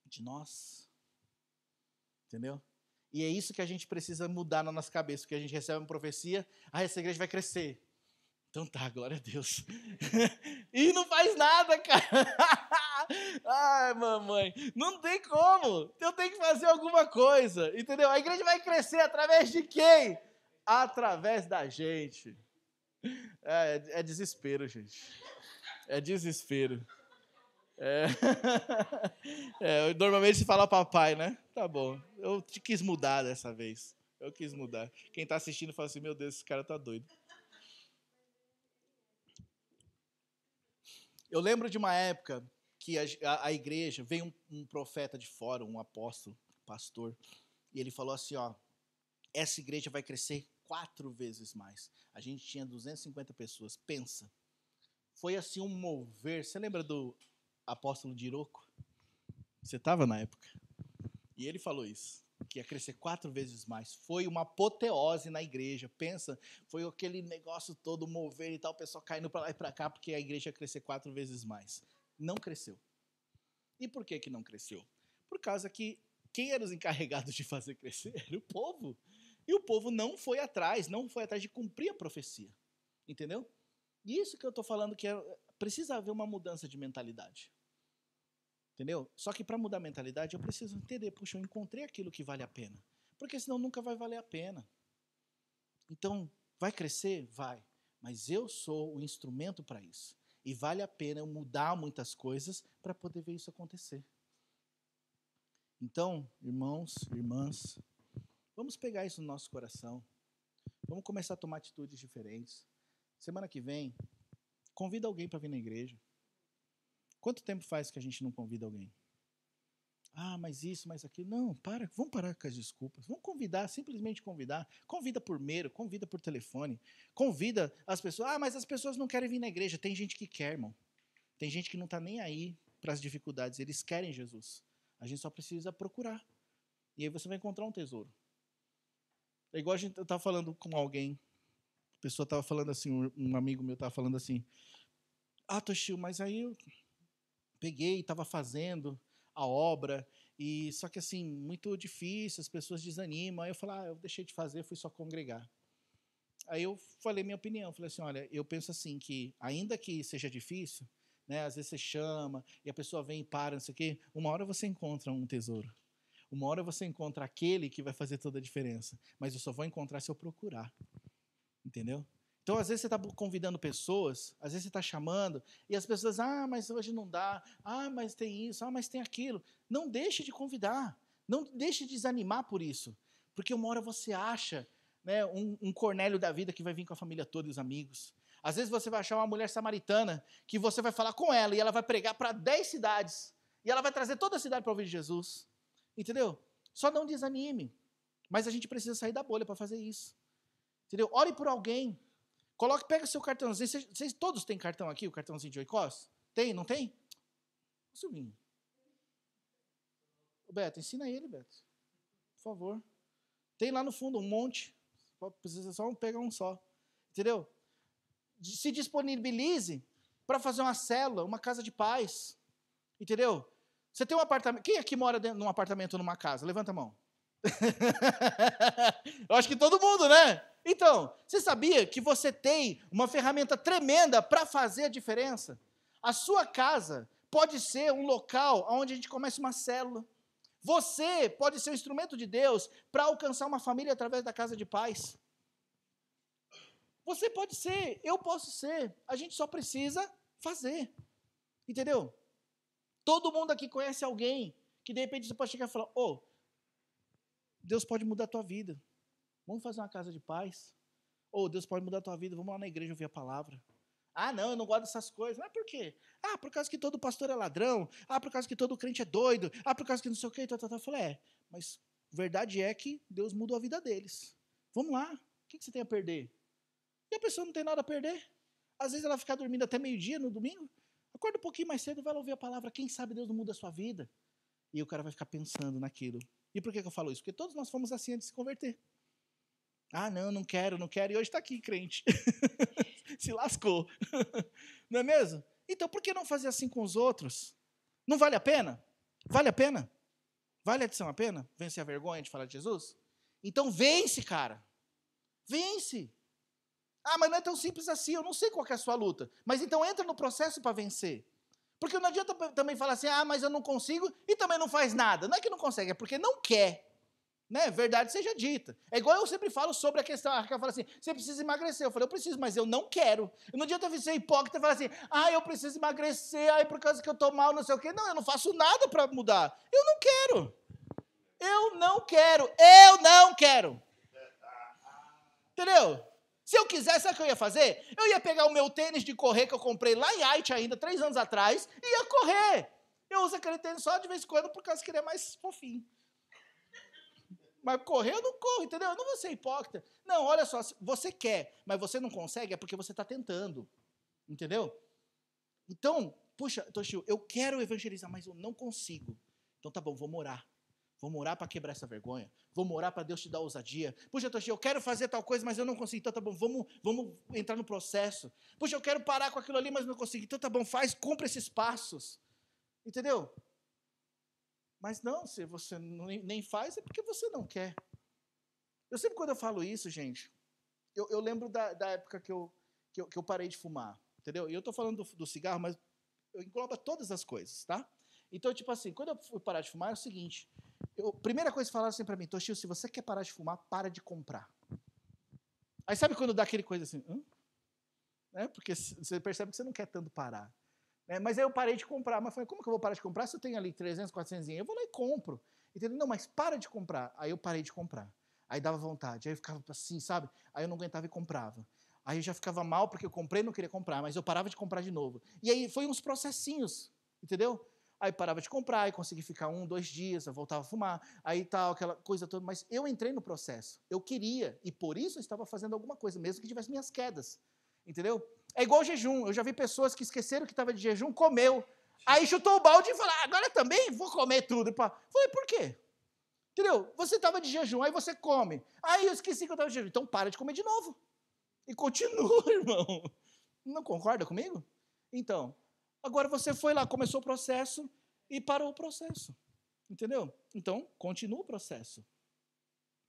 Speaker 3: De nós. Entendeu? E é isso que a gente precisa mudar na nossa cabeça, porque a gente recebe uma profecia, essa igreja vai crescer. Então tá, glória a Deus. E não faz nada, cara. Ai, mamãe, não tem como. Eu tenho que fazer alguma coisa, entendeu? A igreja vai crescer através de quem? Através da gente. É desespero, gente. É desespero. Normalmente se fala papai, né? Tá bom. Eu quis mudar dessa vez. Eu quis mudar. Quem tá assistindo fala assim, meu Deus, esse cara tá doido. Eu lembro de uma época que a igreja, veio um profeta de fora, um apóstolo, pastor, e ele falou assim, ó, essa igreja vai crescer 4 vezes mais. A gente tinha 250 pessoas, pensa. Foi assim um mover. Você lembra do apóstolo Diroco? Você estava na época. E ele falou isso, que ia crescer 4 vezes mais. Foi uma apoteose na igreja. Pensa, foi aquele negócio todo, mover e tal, o pessoal caindo para lá e para cá, porque a igreja ia crescer 4 vezes mais. Não cresceu. E por que não cresceu? Por causa que quem eram os encarregados de fazer crescer era o povo. E o povo não foi atrás de cumprir a profecia. Entendeu? E isso que eu estou falando, que precisa haver uma mudança de mentalidade. Entendeu? Só que para mudar a mentalidade, eu preciso entender, puxa, eu encontrei aquilo que vale a pena. Porque senão nunca vai valer a pena. Então, vai crescer? Vai. Mas eu sou o instrumento para isso. E vale a pena eu mudar muitas coisas para poder ver isso acontecer. Então, irmãos, irmãs, vamos pegar isso no nosso coração. Vamos começar a tomar atitudes diferentes. Semana que vem, convida alguém para vir na igreja. Quanto tempo faz que a gente não convida alguém? Ah, mas isso, mas aquilo. Não, vamos parar com as desculpas. Vamos convidar, simplesmente convidar. Convida por e-mail, convida por telefone. Convida as pessoas. Ah, mas as pessoas não querem vir na igreja. Tem gente que quer, irmão. Tem gente que não está nem aí para as dificuldades. Eles querem Jesus. A gente só precisa procurar. E aí você vai encontrar um tesouro. É igual eu estava falando com alguém, a pessoa estava falando assim, um amigo meu estava falando assim, Toshio, mas aí eu peguei, estava fazendo a obra, e só que assim, muito difícil, as pessoas desanimam. Aí eu falei, eu deixei de fazer, fui só congregar. Aí eu falei minha opinião, falei assim, olha, eu penso assim que, ainda que seja difícil, né, às vezes você chama, e a pessoa vem e para, não sei o quê, uma hora você encontra um tesouro. Uma hora você encontra aquele que vai fazer toda a diferença. Mas eu só vou encontrar se eu procurar. Entendeu? Então, às vezes você está convidando pessoas, às vezes você está chamando, e as pessoas, mas hoje não dá, mas tem isso, mas tem aquilo. Não deixe de convidar, não deixe de desanimar por isso, porque uma hora você acha, né, um Cornélio da vida que vai vir com a família toda e os amigos. Às vezes você vai achar uma mulher samaritana, que você vai falar com ela, e ela vai pregar para 10 cidades, e ela vai trazer toda a cidade para ouvir Jesus. Entendeu? Só não desanime, mas a gente precisa sair da bolha para fazer isso. Entendeu? Ore por alguém. Pega seu cartãozinho. Vocês todos têm cartão aqui, o cartãozinho de Oikos? Tem, não tem? Suminho. Beto, ensina ele, Beto. Por favor. Tem lá no fundo um monte. Precisa só pegar um só. Entendeu? Se disponibilize para fazer uma célula, uma casa de paz. Entendeu? Você tem um apartamento. Quem aqui mora num apartamento ou numa casa? Levanta a mão. Eu acho que todo mundo, né? Então, você sabia que você tem uma ferramenta tremenda para fazer a diferença? A sua casa pode ser um local onde a gente começa uma célula. Você pode ser um instrumento de Deus para alcançar uma família através da casa de paz. Você pode ser, eu posso ser. A gente só precisa fazer. Entendeu? Todo mundo aqui conhece alguém que de repente você pode chegar e falar, Deus pode mudar a tua vida. Vamos fazer uma casa de paz. Deus pode mudar a tua vida, vamos lá na igreja ouvir a palavra. Não, eu não gosto dessas coisas. Mas por quê? Por causa que todo pastor é ladrão. Por causa que todo crente é doido. Por causa que não sei o quê. Eu falei, mas verdade é que Deus mudou a vida deles. Vamos lá. O que você tem a perder? E a pessoa não tem nada a perder. Às vezes ela fica dormindo até meio-dia no domingo. Acorda um pouquinho mais cedo e vai lá ouvir a palavra. Quem sabe Deus não muda a sua vida. E o cara vai ficar pensando naquilo. E por que eu falo isso? Porque todos nós fomos assim antes de se converter. Não quero. E hoje está aqui, crente. Se lascou. Não é mesmo? Então, por que não fazer assim com os outros? Não vale a pena? Vale a pena? Vale a pena vencer a vergonha de falar de Jesus? Então, vence, cara. Vence. Mas não é tão simples assim, eu não sei qual que é a sua luta. Mas então entra no processo para vencer. Porque não adianta também falar assim, mas eu não consigo, e também não faz nada. Não é que não consegue, é porque não quer. Né? Verdade seja dita. É igual eu sempre falo sobre a questão, a Raquel fala assim, você precisa emagrecer. Eu falei, eu preciso, mas eu não quero. Eu não adianta ser hipócrita e falar assim, eu preciso emagrecer, por causa que eu estou mal, não sei o quê. Não, eu não faço nada para mudar. Eu não quero. Entendeu? Se eu quisesse, sabe o que eu ia fazer? Eu ia pegar o meu tênis de correr que eu comprei lá em Haiti ainda, 3 anos atrás, e ia correr. Eu uso aquele tênis só de vez em quando por causa que ele é mais fofinho. Mas correr eu não corro, entendeu? Eu não vou ser hipócrita. Não, olha só, você quer, mas você não consegue, é porque você está tentando. Entendeu? Então, puxa, Toshio, eu quero evangelizar, mas eu não consigo. Então tá bom, vamos orar. Vamos orar para quebrar essa vergonha. Vamos orar para Deus te dar ousadia. Puxa, Toshio, eu quero fazer tal coisa, mas eu não consigo. Então tá bom, vamos entrar no processo. Puxa, eu quero parar com aquilo ali, mas não consigo. Então tá bom, cumpra esses passos. Entendeu? Mas não, se você nem faz, é porque você não quer. Eu sempre, quando eu falo isso, gente, eu lembro da época que eu parei de fumar. Entendeu? E eu estou falando do cigarro, mas eu engloba todas as coisas, tá? Então, tipo assim, quando eu fui parar de fumar, é o seguinte... primeira coisa que falaram assim pra mim, Toshio, se você quer parar de fumar, para de comprar. Aí sabe quando dá aquele coisa assim, porque você percebe que você não quer tanto parar. Mas aí eu parei de comprar, mas falei, como que eu vou parar de comprar se eu tenho ali 300, 400, eu vou lá e compro. Entendeu? Não, mas para de comprar. Aí eu parei de comprar. Aí dava vontade, aí eu ficava assim, sabe? Aí eu não aguentava e comprava. Aí eu já ficava mal porque eu comprei e não queria comprar, mas eu parava de comprar de novo. E aí foi uns processinhos, entendeu? Aí parava de comprar, aí consegui ficar 1, 2 dias, eu voltava a fumar, aí tal, aquela coisa toda. Mas eu entrei no processo, eu queria, e por isso eu estava fazendo alguma coisa, mesmo que tivesse minhas quedas, entendeu? É igual jejum, eu já vi pessoas que esqueceram que estava de jejum, comeu, aí chutou o balde e falou, agora também vou comer tudo. Falei, por quê? Entendeu? Você estava de jejum, aí você come. Aí eu esqueci que eu estava de jejum. Então para de comer de novo. E continua, irmão. Não concorda comigo? Então, agora você foi lá, começou o processo e parou o processo. Entendeu? Então, continua o processo.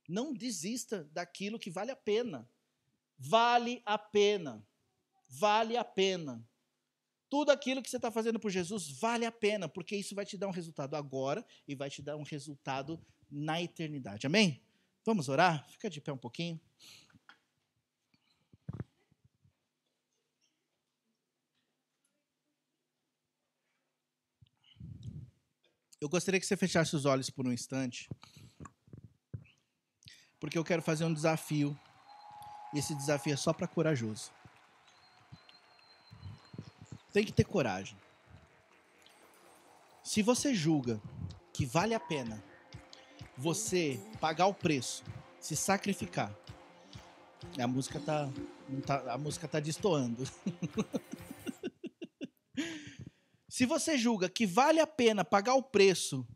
Speaker 3: Não desista daquilo que vale a pena. Vale a pena. Vale a pena. Tudo aquilo que você está fazendo por Jesus vale a pena, porque isso vai te dar um resultado agora e vai te dar um resultado na eternidade. Amém? Vamos orar? Fica de pé um pouquinho. Eu gostaria que você fechasse os olhos por um instante, porque eu quero fazer um desafio, e esse desafio é só para corajoso. Tem que ter coragem. Se você julga que vale a pena você pagar o preço, se sacrificar, a música tá destoando. Se você julga que vale a pena pagar o preço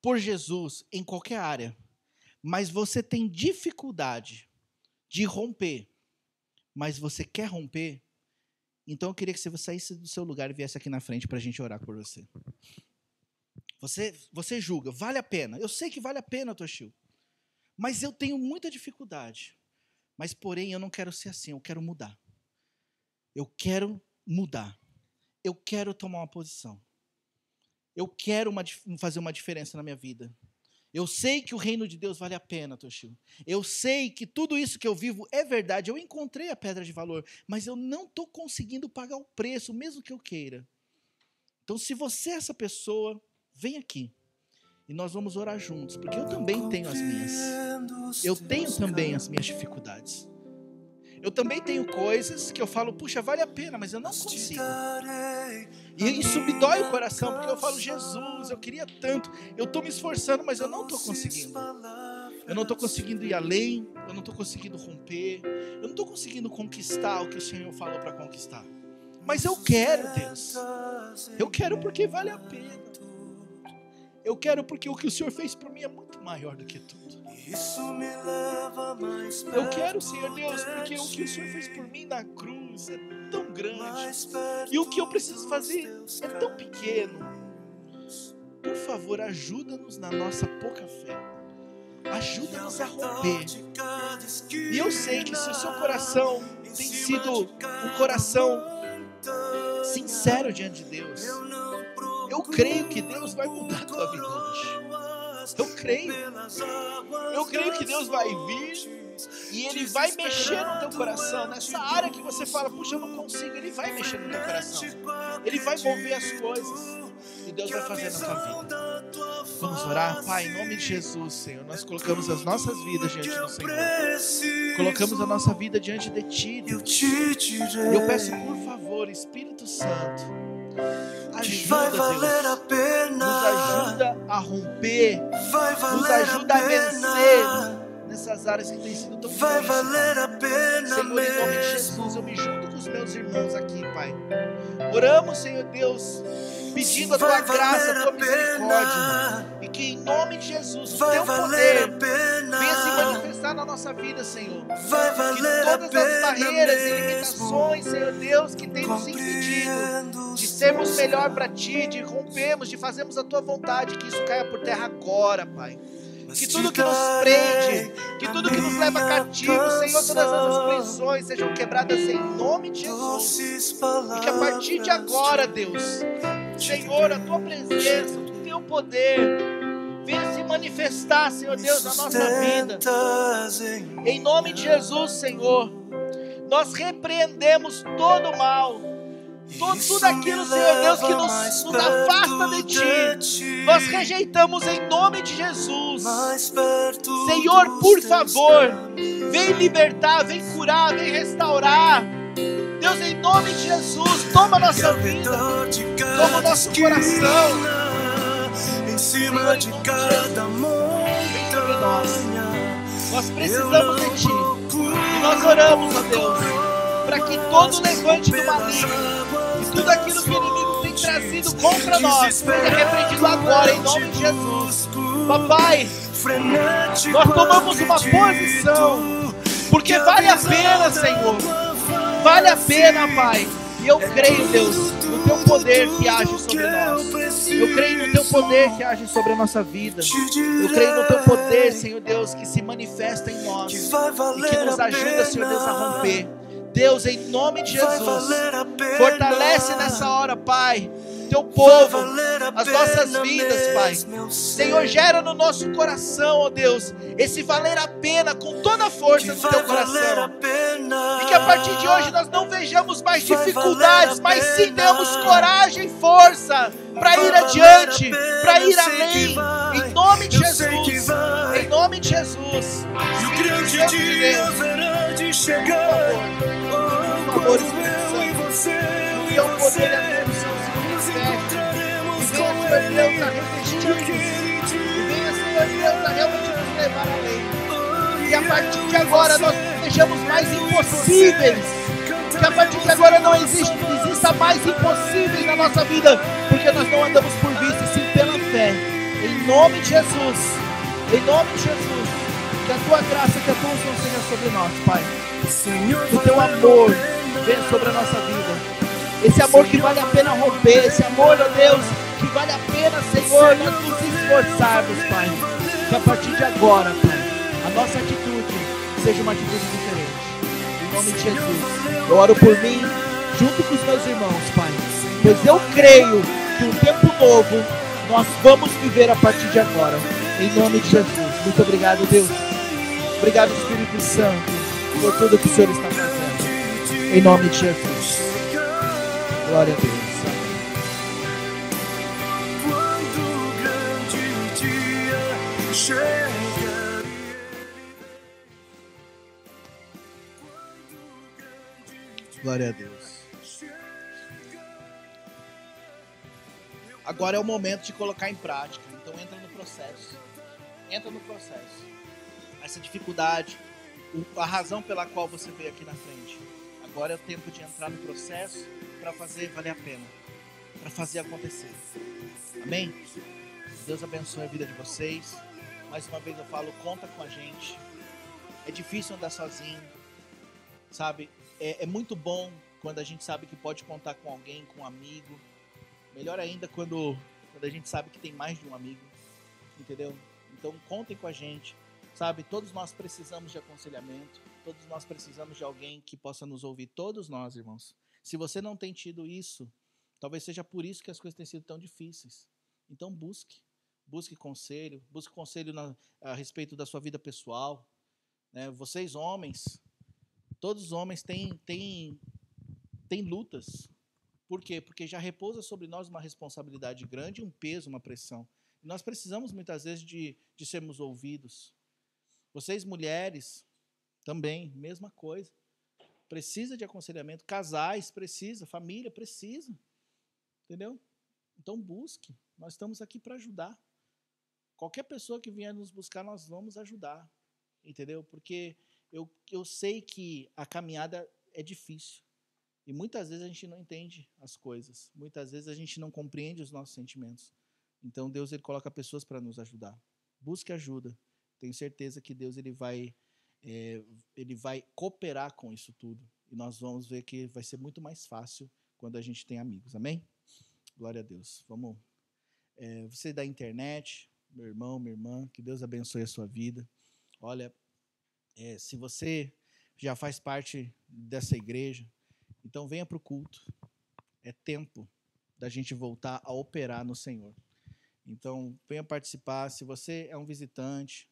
Speaker 3: por Jesus em qualquer área, mas você tem dificuldade de romper, mas você quer romper, então eu queria que você saísse do seu lugar e viesse aqui na frente para a gente orar por você. Você julga, vale a pena. Eu sei que vale a pena, Toshio, mas eu tenho muita dificuldade. Mas, porém, eu não quero ser assim, eu quero mudar. Eu quero mudar. Eu quero tomar uma posição. Eu quero fazer uma diferença na minha vida. Eu sei que o reino de Deus vale a pena, Toshio. Eu sei que tudo isso que eu vivo é verdade. Eu encontrei a pedra de valor, mas eu não estou conseguindo pagar o preço, mesmo que eu queira. Então, se você é essa pessoa, vem aqui. E nós vamos orar juntos, porque eu também tenho as minhas. Eu tenho também as minhas dificuldades. Eu também tenho coisas que eu falo, puxa, vale a pena, mas eu não consigo. E isso me dói o coração, porque eu falo, Jesus, eu queria tanto. Eu estou me esforçando, mas eu não estou conseguindo. Eu não estou conseguindo ir além, eu não estou conseguindo romper, eu não estou conseguindo conquistar o que o Senhor falou para conquistar. Mas eu quero, Deus. Eu quero porque vale a pena. Eu quero porque o que o Senhor fez por mim é muito maior do que tudo. Eu quero, Senhor Deus, porque o que o Senhor fez por mim na cruz é tão grande. E o que eu preciso fazer é tão pequeno. Por favor, ajuda-nos na nossa pouca fé. Ajuda-nos a romper. E eu sei que se o seu coração tem sido um coração sincero diante de Deus, eu creio que Deus vai mudar a tua vida hoje. Eu creio que Deus vai vir e Ele vai mexer no teu coração. Nessa área que você fala, puxa, eu não consigo, Ele vai mexer no teu coração. Ele vai mover as coisas e Deus vai fazer na tua vida. Vamos orar? Pai, em nome de Jesus, Senhor, nós colocamos as nossas vidas diante do Senhor. Colocamos a nossa vida diante de Ti, Deus. E eu peço, por favor, Espírito Santo, ajuda, Deus, nos ajuda a romper, nos ajuda a vencer nessas áreas que têm sido tão difíceis. Senhor, em nome de Jesus, eu me junto com os meus irmãos aqui, Pai. Oramos, Senhor Deus, pedindo a Tua graça, a Tua misericórdia, e que em nome de Jesus, o Teu poder venha se manifestar na nossa vida, Senhor. Que todas as barreiras e limitações, Senhor Deus, que tem nos impedido de sermos melhor para Ti, de rompermos, de fazermos a Tua vontade, que isso caia por terra agora, Pai. Que tudo que nos prende, que tudo que nos leva cativo, Senhor, todas as prisões sejam quebradas em nome de Jesus. E que a partir de agora, Deus, Senhor, a Tua presença, o Teu poder venha se manifestar, Senhor Deus, na nossa vida. Em nome de Jesus, Senhor, nós repreendemos todo o mal. Tudo aquilo, Senhor Deus, que nos afasta de Ti, nós rejeitamos em nome de Jesus. Senhor, por favor, vem libertar, vem curar, vem restaurar. Deus, em nome de Jesus, toma a nossa vida, toma o nosso coração. Senhor, em cada montanha, nós precisamos de Ti. E nós oramos, ó Deus, para que todo levante do maligno e tudo aquilo que o inimigo tem trazido contra nós seja repreendido agora, em nome de Jesus. Papai, Nós tomamos uma posição, porque vale a pena, Senhor. Vale a pena, Pai. E eu creio, Deus, no Teu poder que age sobre nós. Eu creio no Teu poder que age sobre a nossa vida. Eu creio no Teu poder, Senhor Deus, que se manifesta em nós e que nos ajuda, Senhor Deus, a romper. Deus, em nome de Jesus, fortalece nessa hora, Pai, Teu povo, as nossas vidas, Pai. Senhor, gera no nosso coração, ó Deus, esse valer a pena com toda a força do Teu coração. E que a partir de hoje nós não vejamos mais dificuldades, mas sim tenhamos coragem e força para ir adiante, para ir além. Em nome de Jesus, em nome de Jesus.
Speaker 1: E o grande dia haverá de chegar.
Speaker 3: Por favor, Espírito Santo, o Teu poder é
Speaker 1: Encontraremos
Speaker 3: venha,
Speaker 1: com
Speaker 3: Senhor Deus,
Speaker 1: Ele
Speaker 3: a revestir-nos.
Speaker 1: naquele dia.
Speaker 3: E venha, Senhor Deus, a realmente nos levar além. Que a partir de agora nós não sejamos mais impossíveis. Que a partir de agora não exista mais impossíveis na nossa vida. Porque nós não andamos por vista, e sim pela fé. Em nome de Jesus. Em nome de Jesus. Que a Tua graça, que a Tua unção seja sobre nós, Pai. Que o Teu amor venha sobre a nossa vida. Esse amor que vale a pena romper, esse amor, ó Deus, que vale a pena, Senhor, nós nos esforçarmos, Pai. Que a partir de agora, Pai, a nossa atitude seja uma atitude diferente. Em nome de Jesus, eu oro por mim, junto com os meus irmãos, Pai. Pois eu creio que um tempo novo nós vamos viver a partir de agora. Em nome de Jesus. Muito obrigado, Deus. Obrigado, Espírito Santo, por tudo que o Senhor está fazendo. Em nome de Jesus. Glória a Deus.
Speaker 1: Quando o grande dia chegar.
Speaker 3: Glória a Deus. Agora é o momento de colocar em prática. Então entra no processo. Entra no processo. Essa dificuldade, a razão pela qual você veio aqui na frente. Agora é o tempo de entrar no processo para fazer valer a pena, para fazer acontecer. Amém? Deus abençoe a vida de vocês. Mais uma vez eu falo, conta com a gente. É difícil andar sozinho, sabe? É muito bom quando a gente sabe que pode contar com alguém, com um amigo. Melhor ainda quando a gente sabe que tem mais de um amigo, entendeu? Então contem com a gente, sabe? Todos nós precisamos de aconselhamento. Todos nós precisamos de alguém que possa nos ouvir. Todos nós, irmãos. Se você não tem tido isso, talvez seja por isso que as coisas têm sido tão difíceis. Então busque conselho a respeito da sua vida pessoal. Né? Vocês homens, todos os homens têm lutas. Por quê? Porque já repousa sobre nós uma responsabilidade grande, um peso, uma pressão. E nós precisamos muitas vezes de sermos ouvidos. Vocês mulheres, também, mesma coisa. Precisa de aconselhamento. Casais, precisa. Família, precisa. Entendeu? Então busque. Nós estamos aqui para ajudar. Qualquer pessoa que vier nos buscar, nós vamos ajudar. Entendeu? Porque eu sei que a caminhada é difícil. E muitas vezes a gente não entende as coisas. Muitas vezes a gente não compreende os nossos sentimentos. Então Deus ele coloca pessoas para nos ajudar. Busque ajuda. Tenho certeza que Deus ele vai cooperar com isso tudo. E nós vamos ver que vai ser muito mais fácil quando a gente tem amigos. Amém? Glória a Deus. Vamos. Você da internet, meu irmão, minha irmã, que Deus abençoe a sua vida. Olha, se você já faz parte dessa igreja, então venha para o culto. É tempo da gente voltar a operar no Senhor. Então, venha participar. Se você é um visitante,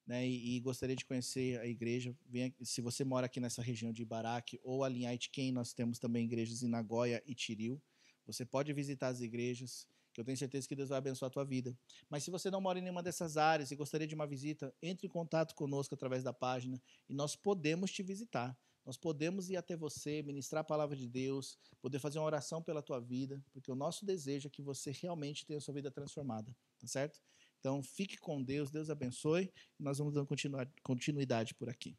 Speaker 3: né, e gostaria de conhecer a igreja, venha, se você mora aqui nessa região de Ibaraque ou ali em Aitken, nós temos também igrejas em Nagoya e Tiril. Você pode visitar as igrejas, que eu tenho certeza que Deus vai abençoar a tua vida. Mas se você não mora em nenhuma dessas áreas e gostaria de uma visita, entre em contato conosco através da página e nós podemos te visitar. Nós podemos ir até você, ministrar a palavra de Deus, poder fazer uma oração pela tua vida, porque o nosso desejo é que você realmente tenha a sua vida transformada, tá certo? Então, fique com Deus, Deus abençoe, e nós vamos dando continuidade por aqui.